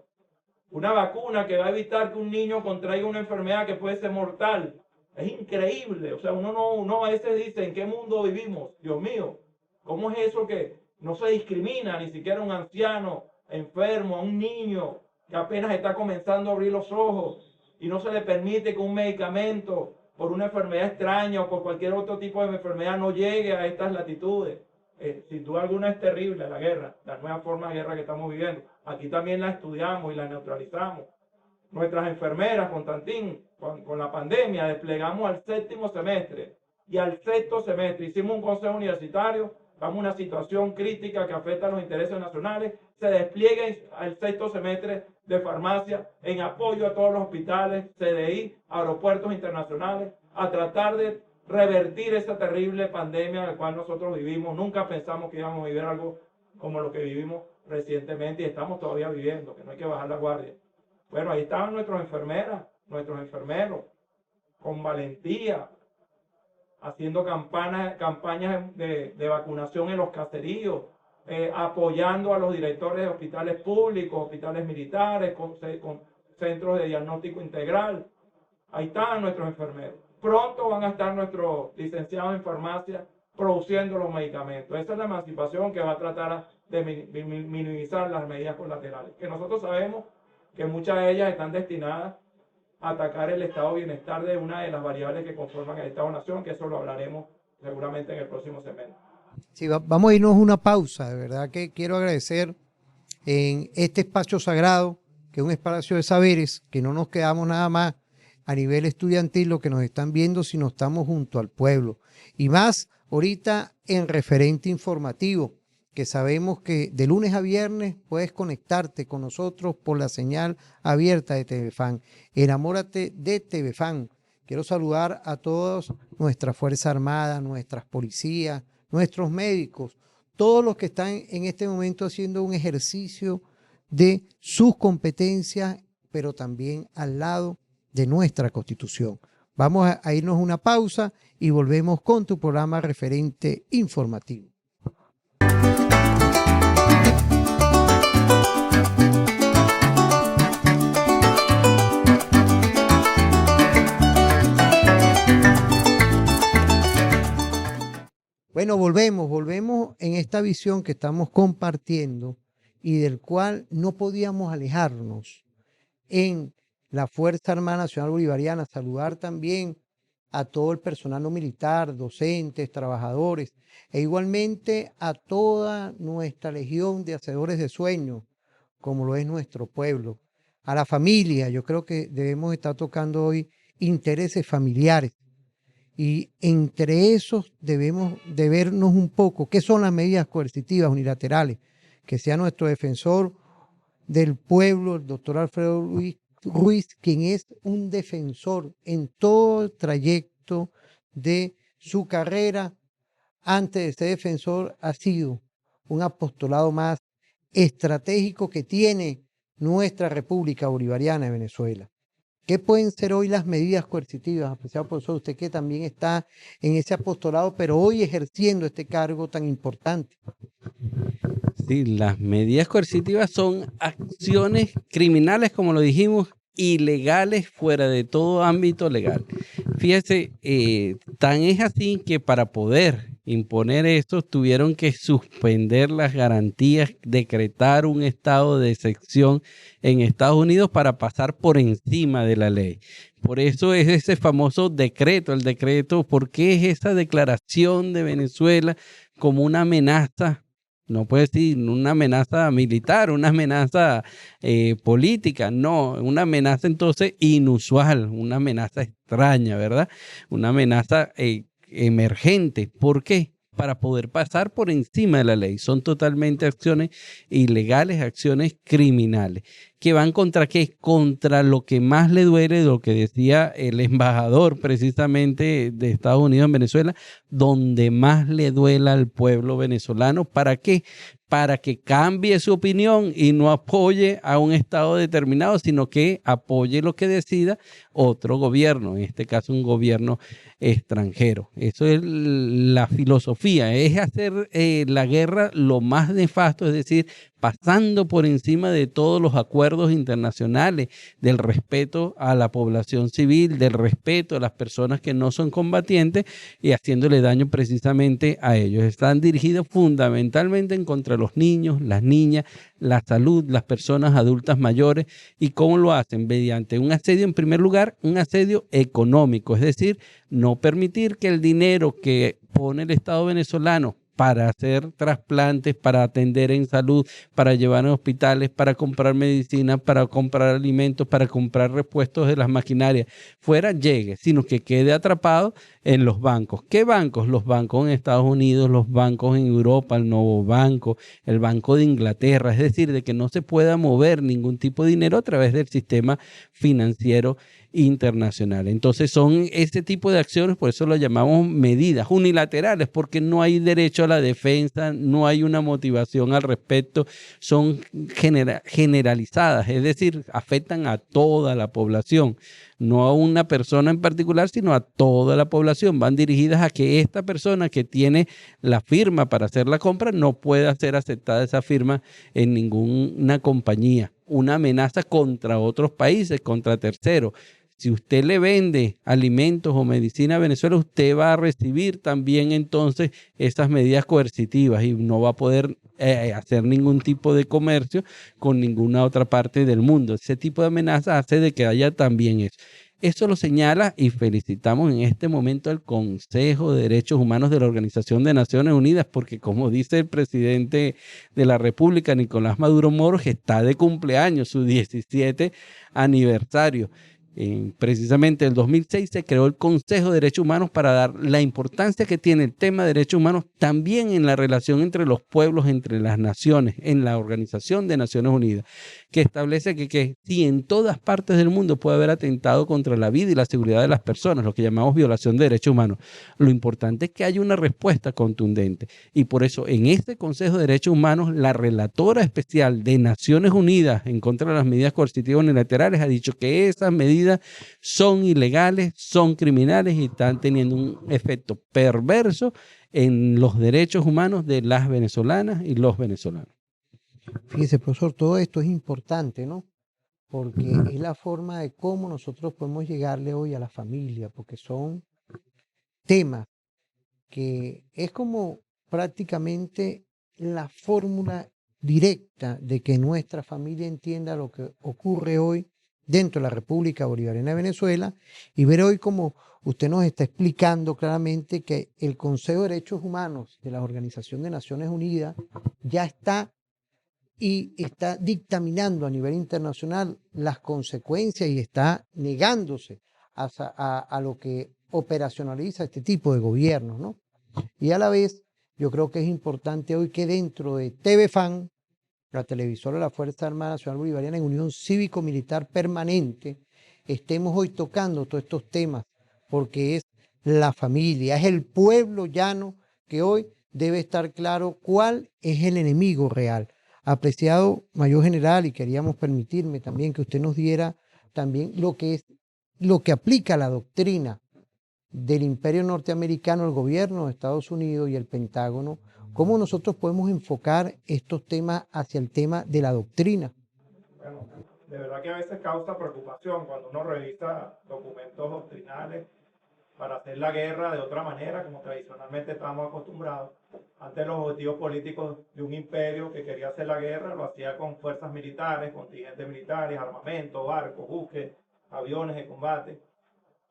una vacuna que va a evitar que un niño contraiga una enfermedad que puede ser mortal. Es increíble. O sea, uno a veces dice, ¿en qué mundo vivimos? Dios mío, ¿cómo es eso que no se discrimina ni siquiera a un anciano enfermo, a un niño que apenas está comenzando a abrir los ojos, y no se le permite que un medicamento por una enfermedad extraña o por cualquier otro tipo de enfermedad no llegue a estas latitudes? Sin duda alguna es terrible la guerra, la nueva forma de guerra que estamos viviendo. Aquí también la estudiamos y la neutralizamos. Nuestras enfermeras, Constantín, con la pandemia, desplegamos al 7º semestre y al 6º semestre. Hicimos un consejo universitario estamos en una situación crítica que afecta a los intereses nacionales, se despliegue al sexto semestre de farmacia en apoyo a todos los hospitales, CDI, aeropuertos internacionales, a tratar de revertir esa terrible pandemia en la cual nosotros vivimos. Nunca pensamos que íbamos a vivir algo como lo que vivimos recientemente y estamos todavía viviendo, que no hay que bajar la guardia. Bueno, ahí estaban nuestras enfermeras, nuestros enfermeros, con valentía, haciendo campañas de vacunación en los caseríos, apoyando a los directores de hospitales públicos, hospitales militares, con centros de diagnóstico integral. Ahí están nuestros enfermeros. Pronto van a estar nuestros licenciados en farmacia produciendo los medicamentos. Esa es la emancipación que va a tratar de minimizar las medidas colaterales, que nosotros sabemos que muchas de ellas están destinadas a atacar el estado de bienestar de una de las variables que conforman el Estado-Nación, que eso lo hablaremos seguramente en el próximo segmento. Sí, vamos a irnos a una pausa. De verdad que quiero agradecer en este espacio sagrado, que es un espacio de saberes, que no nos quedamos nada más a nivel estudiantil, lo que nos están viendo, sino estamos junto al pueblo. Y más ahorita en referente informativo, que sabemos que de lunes a viernes puedes conectarte con nosotros por la señal abierta de TVFAN. Enamórate de TVFAN. Quiero saludar a todas nuestras Fuerzas Armadas, nuestras policías, nuestros médicos, todos los que están en este momento haciendo un ejercicio de sus competencias, pero también al lado de nuestra Constitución. Vamos a irnos a una pausa y volvemos con tu programa referente informativo. Bueno, volvemos en esta visión que estamos compartiendo y del cual no podíamos alejarnos en la Fuerza Armada Nacional Bolivariana. Saludar también a todo el personal no militar, docentes, trabajadores, e igualmente a toda nuestra legión de hacedores de sueños, como lo es nuestro pueblo. A la familia, yo creo que debemos estar tocando hoy intereses familiares. Y entre esos debemos de vernos un poco qué son las medidas coercitivas unilaterales, que sea nuestro defensor del pueblo, el doctor Alfredo Ruiz, quien es un defensor en todo el trayecto de su carrera. Antes de ser defensor, ha sido un apostolado más estratégico que tiene nuestra República Bolivariana de Venezuela. ¿Qué pueden ser hoy las medidas coercitivas, apreciado profesor? Usted que también está en ese apostolado, pero hoy ejerciendo este cargo tan importante. Sí, las medidas coercitivas son acciones criminales, como lo dijimos, ilegales fuera de todo ámbito legal. Fíjese, tan es así que para poder imponer esto tuvieron que suspender las garantías, decretar un estado de excepción en Estados Unidos para pasar por encima de la ley. Por eso es ese famoso decreto, el decreto, porque es esa declaración de Venezuela como una amenaza. No puede decir una amenaza militar, una amenaza política, no, una amenaza entonces inusual, una amenaza extraña, ¿verdad? Una amenaza emergente. ¿Por qué? Para poder pasar por encima de la ley. Son totalmente acciones ilegales, acciones criminales. ¿Que van contra qué? Contra lo que más le duele, lo que decía el embajador precisamente de Estados Unidos en Venezuela, donde más le duela al pueblo venezolano. ¿Para qué? Para que cambie su opinión y no apoye a un Estado determinado, sino que apoye lo que decida otro gobierno, en este caso un gobierno extranjero. Eso es la filosofía, es hacer la guerra lo más nefasto, es decir, pasando por encima de todos los acuerdos internacionales, del respeto a la población civil, del respeto a las personas que no son combatientes y haciéndole daño precisamente a ellos. Están dirigidos fundamentalmente en contra de los niños, las niñas, la salud, las personas adultas mayores. ¿Y cómo lo hacen? Mediante un asedio, en primer lugar, un asedio económico, es decir, no permitir que el dinero que pone el Estado venezolano para hacer trasplantes, para atender en salud, para llevar a hospitales, para comprar medicinas, para comprar alimentos, para comprar repuestos de las maquinarias, llegue, sino que quede atrapado en los bancos. ¿Qué bancos? Los bancos en Estados Unidos, los bancos en Europa, el Novo Banco, el Banco de Inglaterra, es decir, de que no se pueda mover ningún tipo de dinero a través del sistema financiero internacional. Entonces son este tipo de acciones, por eso lo llamamos medidas unilaterales, porque no hay derecho a la defensa, no hay una motivación al respecto, son generalizadas, es decir, afectan a toda la población, no a una persona en particular, sino a toda la población. Van dirigidas a que esta persona que tiene la firma para hacer la compra no pueda ser aceptada esa firma en ninguna compañía. Una amenaza contra otros países, contra terceros. Si usted le vende alimentos o medicina a Venezuela, usted va a recibir también entonces esas medidas coercitivas y no va a poder hacer ningún tipo de comercio con ninguna otra parte del mundo. Ese tipo de amenaza hace de que haya también eso. Eso lo señala y felicitamos en este momento al Consejo de Derechos Humanos de la Organización de Naciones Unidas, porque como dice el presidente de la República, Nicolás Maduro Moros, está de cumpleaños, su 17 aniversario. Precisamente en el 2006 se creó el Consejo de Derechos Humanos para dar la importancia que tiene el tema de derechos humanos también en la relación entre los pueblos, entre las naciones, en la Organización de Naciones Unidas, que establece que si en todas partes del mundo puede haber atentado contra la vida y la seguridad de las personas, lo que llamamos violación de derechos humanos, lo importante es que haya una respuesta contundente. Y por eso en este Consejo de Derechos Humanos, la relatora especial de Naciones Unidas en contra de las medidas coercitivas unilaterales ha dicho que esas medidas son ilegales, son criminales y están teniendo un efecto perverso en los derechos humanos de las venezolanas y los venezolanos. Fíjese, profesor, todo esto es importante, ¿no? Porque es la forma de cómo nosotros podemos llegarle hoy a la familia, porque son temas que es como prácticamente la fórmula directa de que nuestra familia entienda lo que ocurre hoy dentro de la República Bolivariana de Venezuela y ver hoy como usted nos está explicando claramente que el Consejo de Derechos Humanos de la Organización de Naciones Unidas ya está y está dictaminando a nivel internacional las consecuencias y está negándose a lo que operacionaliza este tipo de gobiernos, ¿no? Y a la vez, yo creo que es importante hoy que dentro de TVFAN, la televisora de la Fuerza Armada Nacional Bolivariana en Unión Cívico-Militar Permanente, estemos hoy tocando todos estos temas, porque es la familia, es el pueblo llano que hoy debe estar claro cuál es el enemigo real. Apreciado Mayor General, y queríamos permitirme también que usted nos diera también lo que aplica la doctrina del Imperio Norteamericano, el gobierno de Estados Unidos y el Pentágono, cómo nosotros podemos enfocar estos temas hacia el tema de la doctrina. Bueno, de verdad que a veces causa preocupación cuando uno revisa documentos doctrinales para hacer la guerra de otra manera, como tradicionalmente estábamos acostumbrados. Antes los objetivos políticos de un imperio que quería hacer la guerra lo hacía con fuerzas militares, contingentes militares, armamento, barcos, buques, aviones de combate.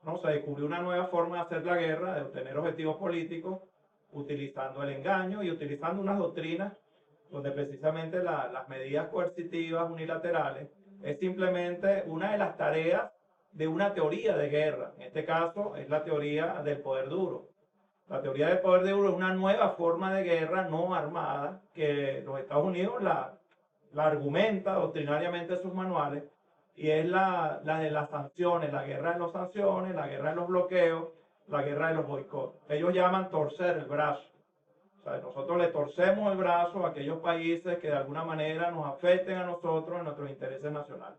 No, se descubrió una nueva forma de hacer la guerra, de obtener objetivos políticos, utilizando el engaño y utilizando unas doctrinas donde precisamente las medidas coercitivas unilaterales es simplemente una de las tareas de una teoría de guerra. En este caso es la teoría del poder duro. La teoría del poder duro es una nueva forma de guerra no armada que los Estados Unidos la argumenta doctrinariamente en sus manuales, y es la de las sanciones, la guerra de las sanciones, la guerra de los bloqueos, la guerra de los boicots. Ellos llaman torcer el brazo. O sea, nosotros le torcemos el brazo a aquellos países que de alguna manera nos afecten a nosotros en nuestros intereses nacionales.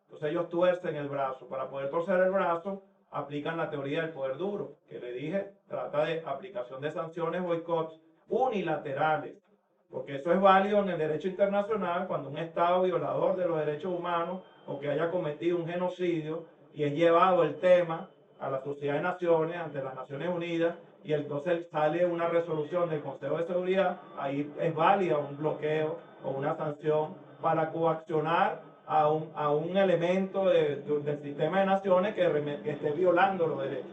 Entonces ellos tuercen el brazo. Para poder torcer el brazo, aplican la teoría del poder duro, que le dije, trata de aplicación de sanciones, boicots unilaterales. Porque eso es válido en el derecho internacional cuando un Estado violador de los derechos humanos o que haya cometido un genocidio y es llevado el tema a la Sociedad de Naciones, ante las Naciones Unidas, y entonces sale una resolución del Consejo de Seguridad, ahí es válida un bloqueo o una sanción para coaccionar a un elemento del sistema de naciones que esté violando los derechos.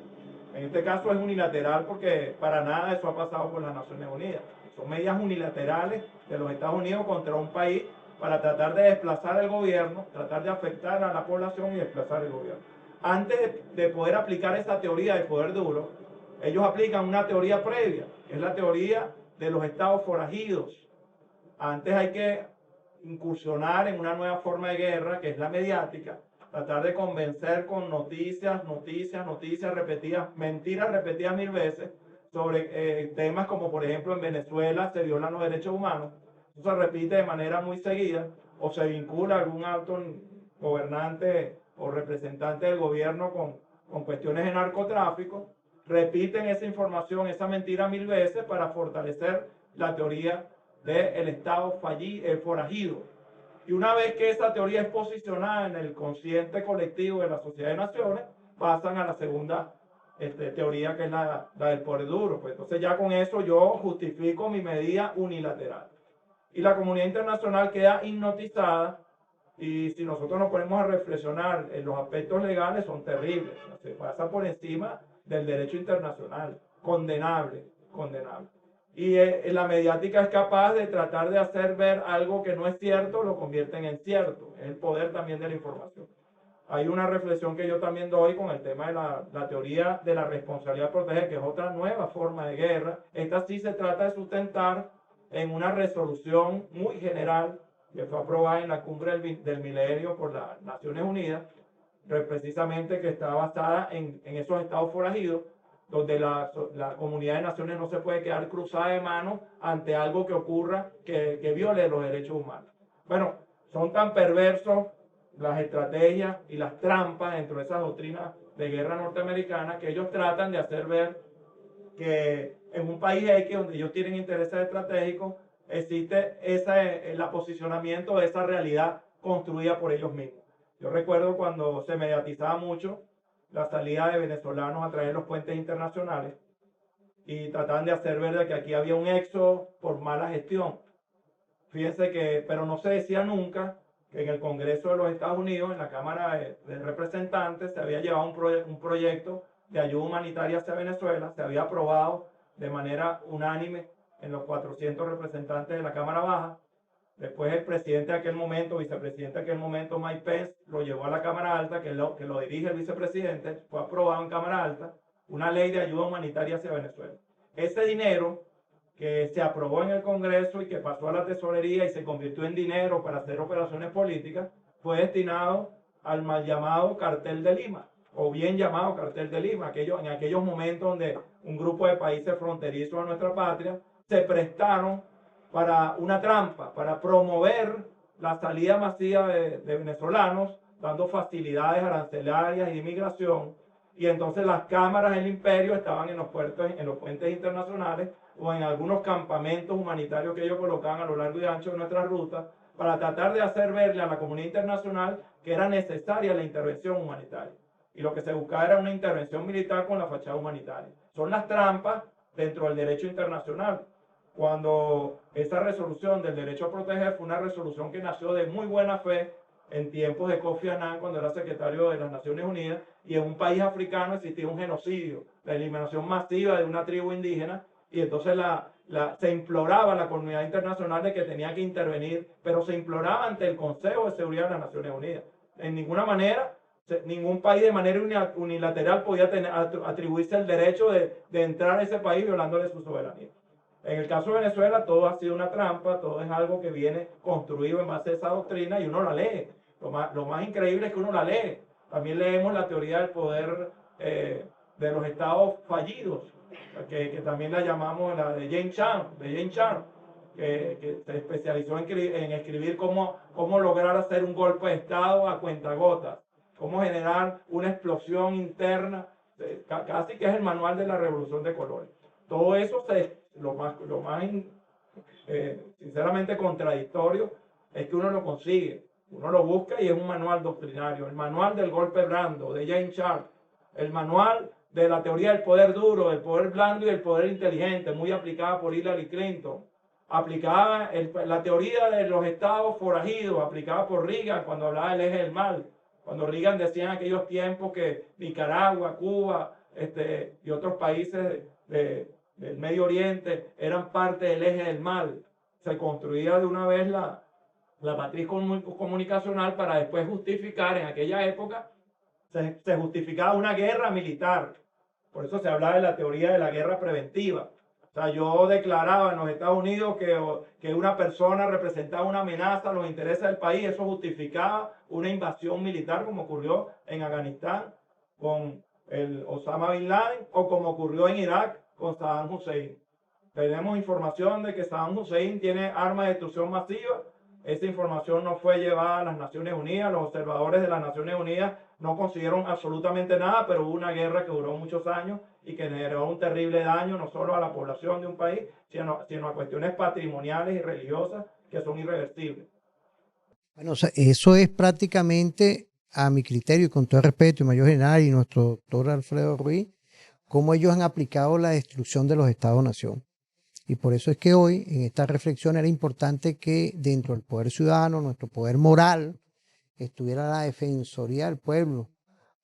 En este caso es unilateral porque para nada eso ha pasado por las Naciones Unidas. Son medidas unilaterales de los Estados Unidos contra un país para tratar de desplazar al gobierno, tratar de afectar a la población y desplazar el gobierno. Antes de poder aplicar esa teoría del poder duro, ellos aplican una teoría previa, que es la teoría de los estados forajidos. Antes hay que incursionar en una nueva forma de guerra, que es la mediática, tratar de convencer con noticias repetidas, mentiras repetidas 1000 veces, sobre temas como, por ejemplo, en Venezuela se violan los derechos humanos. Eso se repite de manera muy seguida, o se vincula a algún alto gobernante o representante del gobierno con cuestiones de narcotráfico. Repiten esa información, esa mentira 1000 veces para fortalecer la teoría del Estado forajido. Y una vez que esa teoría es posicionada en el consciente colectivo de la sociedad de naciones, pasan a la segunda teoría, que es la del poder duro. Pues entonces ya con eso yo justifico mi medida unilateral. Y la comunidad internacional queda hipnotizada, y si nosotros nos ponemos a reflexionar en los aspectos legales, son terribles. Se pasa por encima del derecho internacional, condenable. Y la mediática es capaz de tratar de hacer ver algo que no es cierto, lo convierten en cierto. Es el poder también de la información. Hay una reflexión que yo también doy con el tema de la teoría de la responsabilidad de proteger, que es otra nueva forma de guerra. Esta sí se trata de sustentar en una resolución muy general que fue aprobada en la cumbre del milenio por las Naciones Unidas, precisamente que está basada en esos estados forajidos, donde la comunidad de naciones no se puede quedar cruzada de manos ante algo que ocurra que viole los derechos humanos. Bueno, son tan perversos las estrategias y las trampas dentro de esas doctrinas de guerra norteamericana, que ellos tratan de hacer ver que en un país X, donde ellos tienen intereses estratégicos, existe el aposicionamiento de esa realidad construida por ellos mismos. Yo recuerdo cuando se mediatizaba mucho la salida de venezolanos a través de los puentes internacionales y trataban de hacer ver de que aquí había un éxodo por mala gestión. Fíjense que, pero no se decía nunca que en el Congreso de los Estados Unidos, en la Cámara de Representantes, se había llevado un proyecto de ayuda humanitaria hacia Venezuela, se había aprobado de manera unánime en los 400 representantes de la Cámara Baja. Después el presidente de aquel momento, vicepresidente de aquel momento, Mike Pence, lo llevó a la Cámara Alta, que lo dirige el vicepresidente. Fue aprobado en Cámara Alta una ley de ayuda humanitaria hacia Venezuela. Ese dinero que se aprobó en el Congreso y que pasó a la tesorería y se convirtió en dinero para hacer operaciones políticas, fue destinado al mal llamado Cartel de Lima, o bien llamado Cartel de Lima, en aquellos momentos donde un grupo de países fronterizos a nuestra patria se prestaron para una trampa, para promover la salida masiva de venezolanos, dando facilidades arancelarias y de inmigración. Y entonces las cámaras del imperio estaban en los puentes internacionales o en algunos campamentos humanitarios que ellos colocaban a lo largo y ancho de nuestra ruta, para tratar de hacer verle a la comunidad internacional que era necesaria la intervención humanitaria. Y lo que se buscaba era una intervención militar con la fachada humanitaria. Son las trampas dentro del derecho internacional. Cuando esa resolución del derecho a proteger fue una resolución que nació de muy buena fe en tiempos de Kofi Annan, cuando era secretario de las Naciones Unidas, y en un país africano existía un genocidio, la eliminación masiva de una tribu indígena, y entonces se imploraba a la comunidad internacional de que tenía que intervenir, pero se imploraba ante el Consejo de Seguridad de las Naciones Unidas. En ninguna manera, ningún país de manera unilateral podía atribuirse el derecho de entrar a ese país violándole su soberanía. En el caso de Venezuela, todo ha sido una trampa, todo es algo que viene construido en base a esa doctrina y uno la lee. Lo más increíble es que uno la lee. También leemos la teoría del poder de los estados fallidos, que también la llamamos la de James Sharp, que se especializó en escribir cómo lograr hacer un golpe de estado a cuentagotas, cómo generar una explosión interna, casi que es el manual de la Revolución de Colores. Todo eso lo más sinceramente contradictorio es que uno lo consigue, uno lo busca y es un manual doctrinario, el manual del golpe blando de James Sharp, el manual de la teoría del poder duro, del poder blando y del poder inteligente, muy aplicada por Hillary Clinton, aplicada la teoría de los estados forajidos, aplicada por Reagan cuando hablaba del eje del mal, cuando Reagan decía en aquellos tiempos que Nicaragua, Cuba y otros países del Medio Oriente eran parte del eje del mal. Se construía de una vez la matriz comunicacional para después justificar, en aquella época, se justificaba una guerra militar. Por eso se hablaba de la teoría de la guerra preventiva. O sea, yo declaraba en los Estados Unidos que una persona representaba una amenaza a los intereses del país. Eso justificaba una invasión militar, como ocurrió en Afganistán con el Osama Bin Laden, o como ocurrió en Irak con Saddam Hussein. Tenemos información de que Saddam Hussein tiene armas de destrucción masiva. Esa información no fue llevada a las Naciones Unidas. Los observadores de las Naciones Unidas no consiguieron absolutamente nada, pero hubo una guerra que duró muchos años y que generó un terrible daño no solo a la población de un país, sino a cuestiones patrimoniales y religiosas que son irreversibles. Bueno, o sea, eso es prácticamente, a mi criterio y con todo el respeto, y mayor general y nuestro doctor Alfredo Ruiz, cómo ellos han aplicado la destrucción de los Estados-nación. Y por eso es que hoy, en esta reflexión, era importante que dentro del poder ciudadano, nuestro poder moral, estuviera la Defensoría del Pueblo,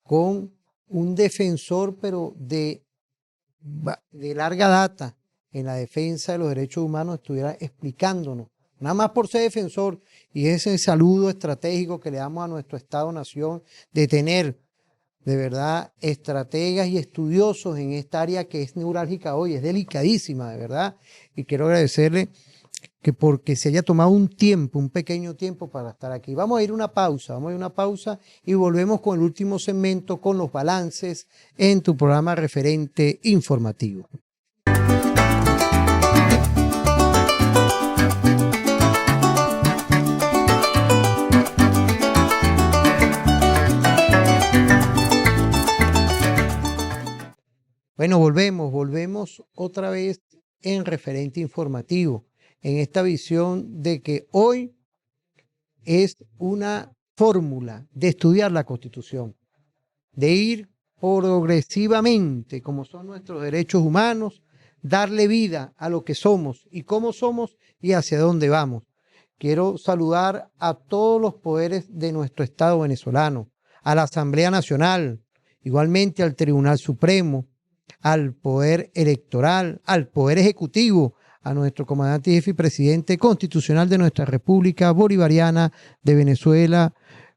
con un defensor, pero de larga data en la defensa de los derechos humanos, estuviera explicándonos, nada más por ser defensor, y ese saludo estratégico que le damos a nuestro Estado-nación, de tener de verdad estrategas y estudiosos en esta área que es neurálgica hoy, es delicadísima, de verdad, y quiero agradecerle que porque se haya tomado un tiempo, un pequeño tiempo para estar aquí. Vamos a ir a una pausa y volvemos con el último segmento, con los balances en tu programa Referente Informativo. Bueno, volvemos otra vez en Referente Informativo, en esta visión de que hoy es una fórmula de estudiar la Constitución, de ir progresivamente, como son nuestros derechos humanos, darle vida a lo que somos y cómo somos y hacia dónde vamos. Quiero saludar a todos los poderes de nuestro Estado venezolano, a la Asamblea Nacional, igualmente al Tribunal Supremo, al Poder Electoral, al Poder Ejecutivo, a nuestro comandante jefe y presidente constitucional de nuestra República Bolivariana de Venezuela,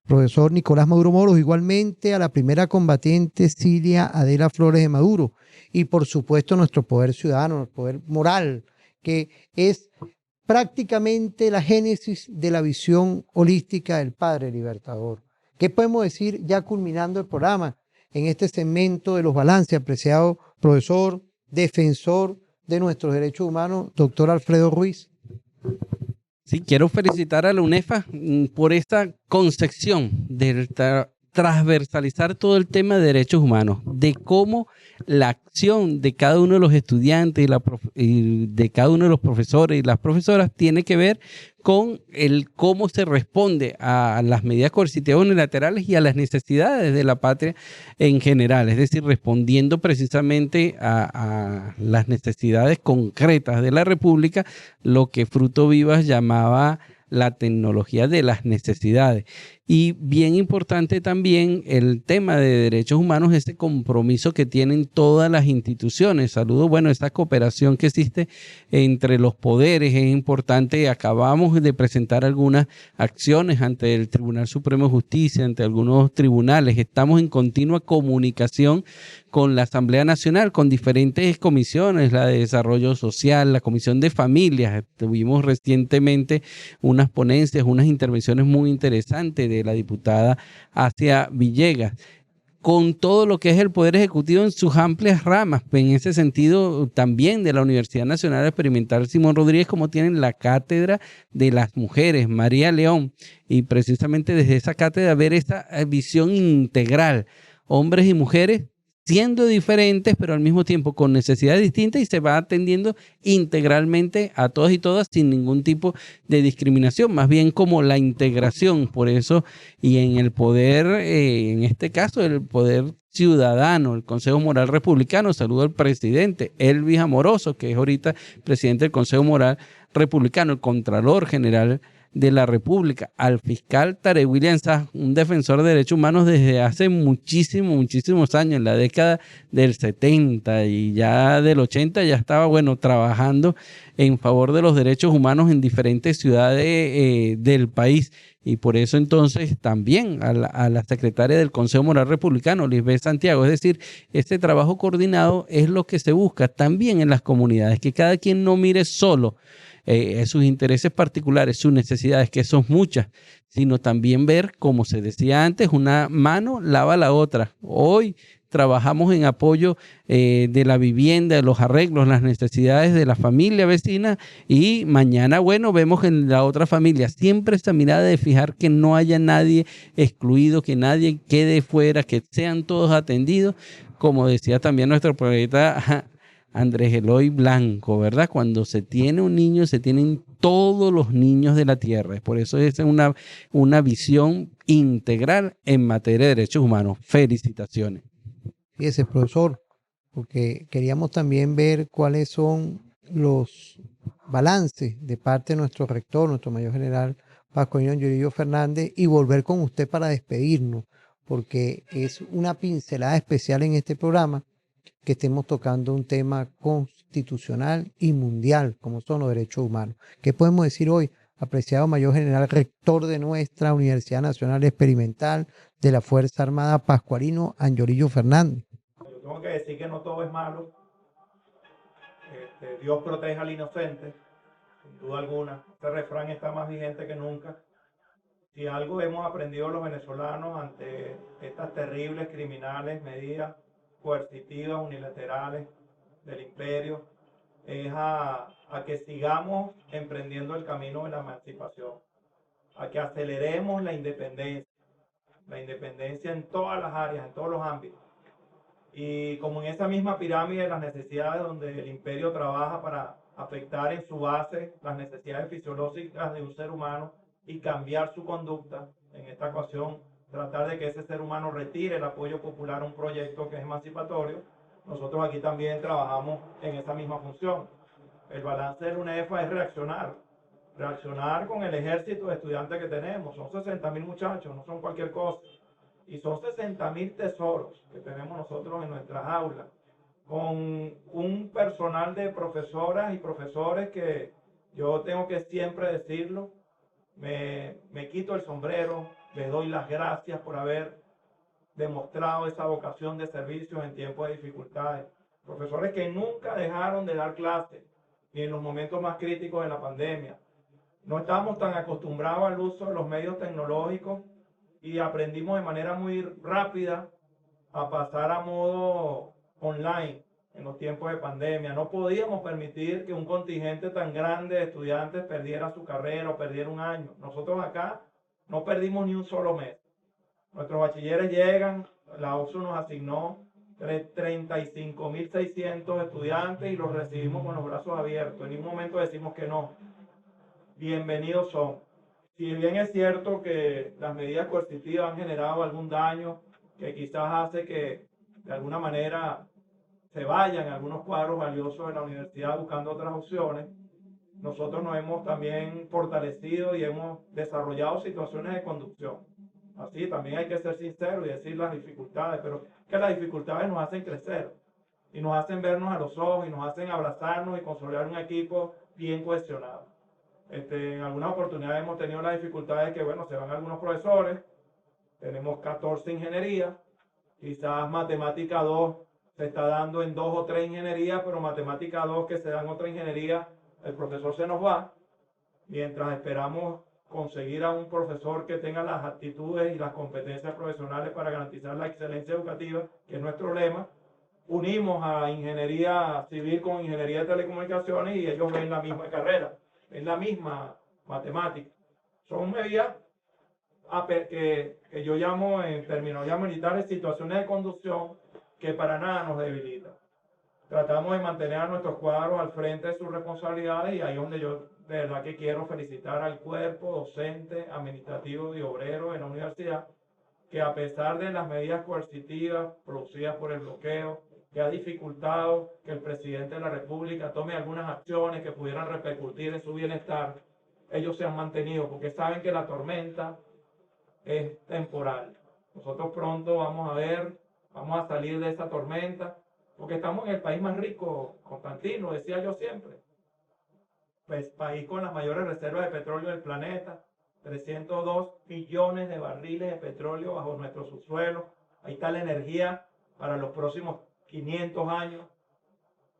profesor Nicolás Maduro Moros, igualmente a la primera combatiente Cilia Adela Flores de Maduro, y por supuesto nuestro poder ciudadano, el poder moral, que es prácticamente la génesis de la visión holística del Padre Libertador. ¿Qué podemos decir ya culminando el programa en este segmento de los balances, apreciado profesor, defensor de nuestros derechos humanos, doctor Alfredo Ruiz? Sí, quiero felicitar a la UNEFA por esta concepción de transversalizar todo el tema de derechos humanos, de cómo la acción de cada uno de los estudiantes y de cada uno de los profesores y las profesoras tiene que ver con el cómo se responde a las medidas coercitivas unilaterales y a las necesidades de la patria en general, es decir, respondiendo precisamente a las necesidades concretas de la República, lo que Fruto Vivas llamaba la tecnología de las necesidades. Y bien importante también el tema de derechos humanos, ese compromiso que tienen todas las instituciones. Saludo, bueno, esta cooperación que existe entre los poderes es importante. Acabamos de presentar algunas acciones ante el Tribunal Supremo de Justicia, ante algunos tribunales. Estamos en continua comunicación con la Asamblea Nacional, con diferentes comisiones, la de Desarrollo Social, la Comisión de Familias. Tuvimos recientemente unas ponencias, unas intervenciones muy interesantes de la diputada Asia Villegas, con todo lo que es el Poder Ejecutivo en sus amplias ramas. En ese sentido, también de la Universidad Nacional Experimental Simón Rodríguez, como tienen la Cátedra de las Mujeres, María León, y precisamente desde esa cátedra ver esa visión integral, hombres y mujeres siendo diferentes, pero al mismo tiempo con necesidades distintas, y se va atendiendo integralmente a todas y todas sin ningún tipo de discriminación, más bien como la integración. Por eso, y en el poder, en este caso, el poder ciudadano, el Consejo Moral Republicano, saludo al presidente Elvis Amoroso, que es ahorita presidente del Consejo Moral Republicano, el Contralor General de la República, al fiscal Tarek William Sass, un defensor de derechos humanos desde hace muchísimos años, en la década del 70 y ya del 80 ya estaba, bueno, trabajando en favor de los derechos humanos en diferentes ciudades del país. Y por eso entonces también a la secretaria del Consejo Moral Republicano, Lisbeth Santiago, es decir, este trabajo coordinado es lo que se busca también en las comunidades, que cada quien no mire solo sus intereses particulares, sus necesidades, que son muchas, sino también ver, como se decía antes, una mano lava la otra. Hoy trabajamos en apoyo de la vivienda, de los arreglos, las necesidades de la familia vecina, y mañana, bueno, vemos en la otra familia siempre esta mirada de fijar que no haya nadie excluido, que nadie quede fuera, que sean todos atendidos, como decía también nuestro poeta Andrés Eloy Blanco, ¿verdad? Cuando se tiene un niño, se tienen todos los niños de la tierra. Por eso es una visión integral en materia de derechos humanos. Felicitaciones. Fíjese, profesor, porque queríamos también ver cuáles son los balances de parte de nuestro rector, nuestro mayor general Pascualino Angelillo Fernández, y volver con usted para despedirnos, porque es una pincelada especial en este programa que estemos tocando un tema constitucional y mundial, como son los derechos humanos. ¿Qué podemos decir hoy, apreciado mayor general rector de nuestra Universidad Nacional Experimental de la Fuerza Armada, Pascualino Angelillo Fernández? Yo tengo que decir que no todo es malo. Dios protege al inocente, sin duda alguna. Este refrán está más vigente que nunca. Si algo hemos aprendido los venezolanos ante estas terribles criminales medidas coercitivas unilaterales del imperio, es a que sigamos emprendiendo el camino de la emancipación, a que aceleremos la independencia en todas las áreas, en todos los ámbitos. Y como en esa misma pirámide de las necesidades donde el imperio trabaja para afectar en su base las necesidades fisiológicas de un ser humano y cambiar su conducta, en esta ocasión tratar de que ese ser humano retire el apoyo popular a un proyecto que es emancipatorio, nosotros aquí también trabajamos en esa misma función. El balance del UNEFA es reaccionar con el ejército de estudiantes que tenemos. Son 60.000 muchachos, no son cualquier cosa. Y son 60.000 tesoros que tenemos nosotros en nuestras aulas, con un personal de profesoras y profesores que yo tengo que siempre decirlo, me quito el sombrero, les doy las gracias por haber demostrado esa vocación de servicio en tiempos de dificultades. Profesores que nunca dejaron de dar clases, ni en los momentos más críticos de la pandemia. No estábamos tan acostumbrados al uso de los medios tecnológicos y aprendimos de manera muy rápida a pasar a modo online en los tiempos de pandemia. No podíamos permitir que un contingente tan grande de estudiantes perdiera su carrera o perdiera un año. Nosotros acá no perdimos ni un solo mes. Nuestros bachilleres llegan, la OXU nos asignó 35.600 estudiantes y los recibimos con los brazos abiertos. En ningún momento decimos que no. Bienvenidos son. Si bien es cierto que las medidas coercitivas han generado algún daño que quizás hace que de alguna manera se vayan algunos cuadros valiosos de la universidad buscando otras opciones, nosotros nos hemos también fortalecido y hemos desarrollado situaciones de conducción. Así también hay que ser sincero y decir las dificultades, pero que las dificultades nos hacen crecer y nos hacen vernos a los ojos y nos hacen abrazarnos y consolidar un equipo bien cohesionado. En algunas oportunidades hemos tenido las dificultades que, bueno, se van algunos profesores, tenemos 14 ingenierías, quizás matemática 2 se está dando en 2 o 3 ingenierías, pero matemática 2 que se da en otra ingeniería, el profesor se nos va, mientras esperamos conseguir a un profesor que tenga las aptitudes y las competencias profesionales para garantizar la excelencia educativa, que es nuestro lema. Unimos a ingeniería civil con ingeniería de telecomunicaciones y ellos ven la misma carrera, ven la misma matemática. Son medidas que yo llamo en terminología militar situaciones de conducción que para nada nos debilitan. Tratamos de mantener a nuestros cuadros al frente de sus responsabilidades y ahí es donde yo de verdad que quiero felicitar al cuerpo docente, administrativo y obrero de la universidad, que a pesar de las medidas coercitivas producidas por el bloqueo, que ha dificultado que el presidente de la República tome algunas acciones que pudieran repercutir en su bienestar, ellos se han mantenido, porque saben que la tormenta es temporal. Nosotros pronto vamos a salir de esa tormenta, porque estamos en el país más rico, Constantino, decía yo siempre. Pues, país con las mayores reservas de petróleo del planeta, 302 millones de barriles de petróleo bajo nuestro subsuelo. Ahí está la energía para los próximos 500 años.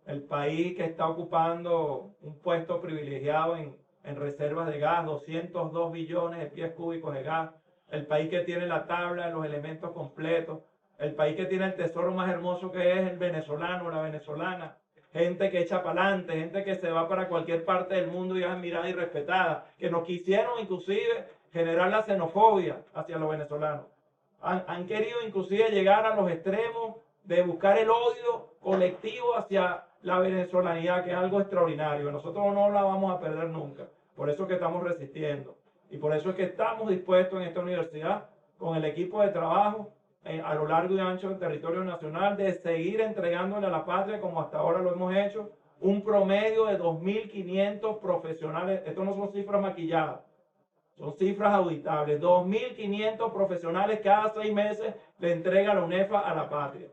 El país que está ocupando un puesto privilegiado en reservas de gas, 202 billones de pies cúbicos de gas. El país que tiene la tabla de los elementos completos. El país que tiene el tesoro más hermoso que es el venezolano, la venezolana. Gente que echa para adelante, gente que se va para cualquier parte del mundo y es admirada y respetada, que nos quisieron inclusive generar la xenofobia hacia los venezolanos. Han querido inclusive llegar a los extremos de buscar el odio colectivo hacia la venezolanidad, que es algo extraordinario. Nosotros no la vamos a perder nunca. Por eso es que estamos resistiendo. Y por eso es que estamos dispuestos en esta universidad, con el equipo de trabajo, a lo largo y ancho del territorio nacional, de seguir entregándole a la patria, como hasta ahora lo hemos hecho, un promedio de 2.500 profesionales. Esto no son cifras maquilladas, son cifras auditables. 2.500 profesionales cada 6 meses le entrega la UNEFA a la patria.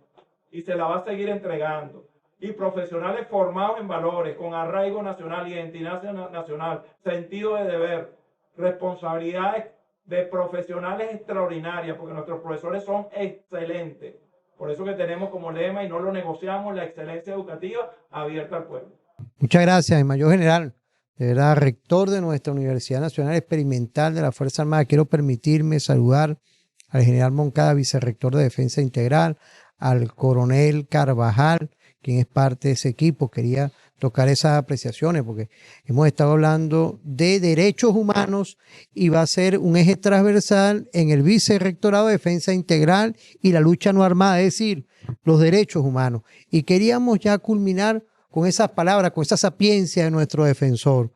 Y se la va a seguir entregando. Y profesionales formados en valores, con arraigo nacional, identidad nacional, sentido de deber, responsabilidades de profesionales extraordinarias, porque nuestros profesores son excelentes. Por eso que tenemos como lema, y no lo negociamos, la excelencia educativa abierta al pueblo. Muchas gracias, Mayor General. De verdad, rector de nuestra Universidad Nacional Experimental de la Fuerza Armada. Quiero permitirme saludar al general Moncada, vicerrector de Defensa Integral, al coronel Carvajal, quien es parte de ese equipo. Quería tocar esas apreciaciones porque hemos estado hablando de derechos humanos y va a ser un eje transversal en el vicerrectorado de Defensa Integral y la lucha no armada, es decir, los derechos humanos. Y queríamos ya culminar con esas palabras, con esa sapiencia de nuestro defensor,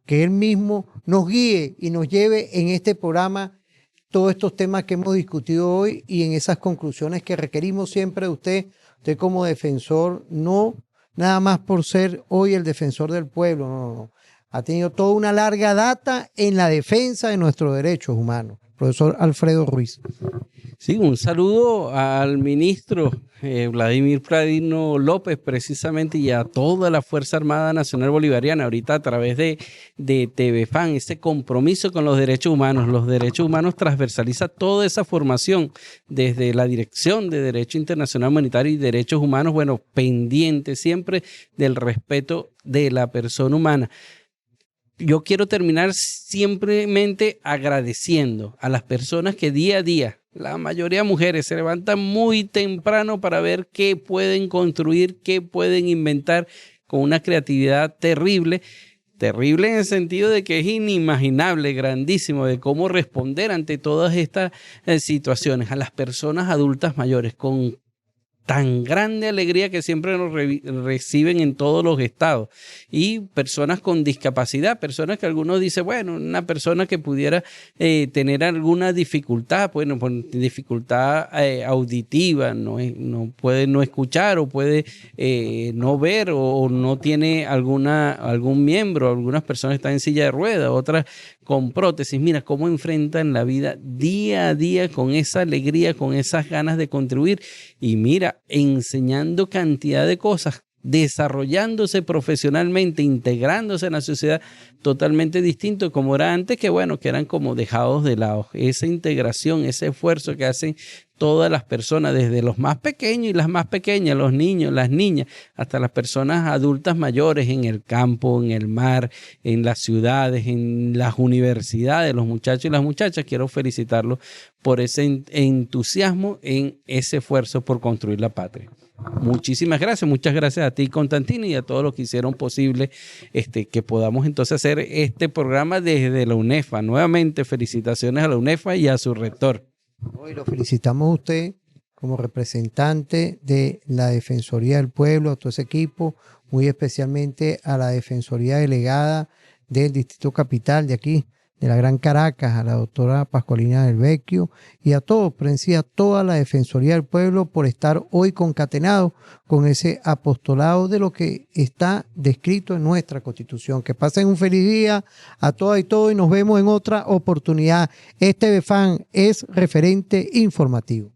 que él mismo nos guíe y nos lleve en este programa todos estos temas que hemos discutido hoy y en esas conclusiones que requerimos siempre de usted como defensor, no nada más por ser hoy el defensor del pueblo, no. Ha tenido toda una larga data en la defensa de nuestros derechos humanos. Profesor Alfredo Ruiz. Sí, un saludo al ministro Vladimir Pradino López, precisamente, y a toda la Fuerza Armada Nacional Bolivariana, ahorita a través de TVFAN, ese compromiso con los derechos humanos. Los derechos humanos transversaliza toda esa formación, desde la Dirección de Derecho Internacional Humanitario y Derechos Humanos, bueno, pendiente siempre del respeto de la persona humana. Yo quiero terminar simplemente agradeciendo a las personas que día a día, la mayoría de mujeres, se levantan muy temprano para ver qué pueden construir, qué pueden inventar con una creatividad terrible. Terrible en el sentido de que es inimaginable, grandísimo, de cómo responder ante todas estas situaciones. A las personas adultas mayores con tan grande alegría que siempre nos reciben en todos los estados, y personas con discapacidad, personas que algunos dicen, bueno, una persona que pudiera tener alguna dificultad, bueno, por dificultad auditiva, no puede no escuchar o puede no ver o no tiene algún miembro, algunas personas están en silla de ruedas, otras con prótesis. Mira cómo enfrentan la vida día a día con esa alegría, con esas ganas de contribuir, y mira, enseñando cantidad de cosas, desarrollándose profesionalmente, integrándose en la sociedad totalmente distinto como era antes, que bueno, que eran como dejados de lado. Esa integración, ese esfuerzo que hacen todas las personas, desde los más pequeños y las más pequeñas, los niños, las niñas, hasta las personas adultas mayores en el campo, en el mar, en las ciudades, en las universidades, los muchachos y las muchachas. Quiero felicitarlos por ese entusiasmo en ese esfuerzo por construir la patria. Muchísimas gracias, muchas gracias a ti, Constantino, y a todos los que hicieron posible que podamos entonces hacer este programa desde la UNEFA. Nuevamente, felicitaciones a la UNEFA y a su rector. Hoy lo felicitamos a usted como representante de la Defensoría del Pueblo, a todo ese equipo, muy especialmente a la Defensoría Delegada del Distrito Capital de aquí, de la Gran Caracas, a la doctora Pascualina del Vecchio y a todos, pero en sí a toda la Defensoría del Pueblo por estar hoy concatenados con ese apostolado de lo que está descrito en nuestra Constitución. Que pasen un feliz día a todas y todos y nos vemos en otra oportunidad. Este BFAN es referente informativo.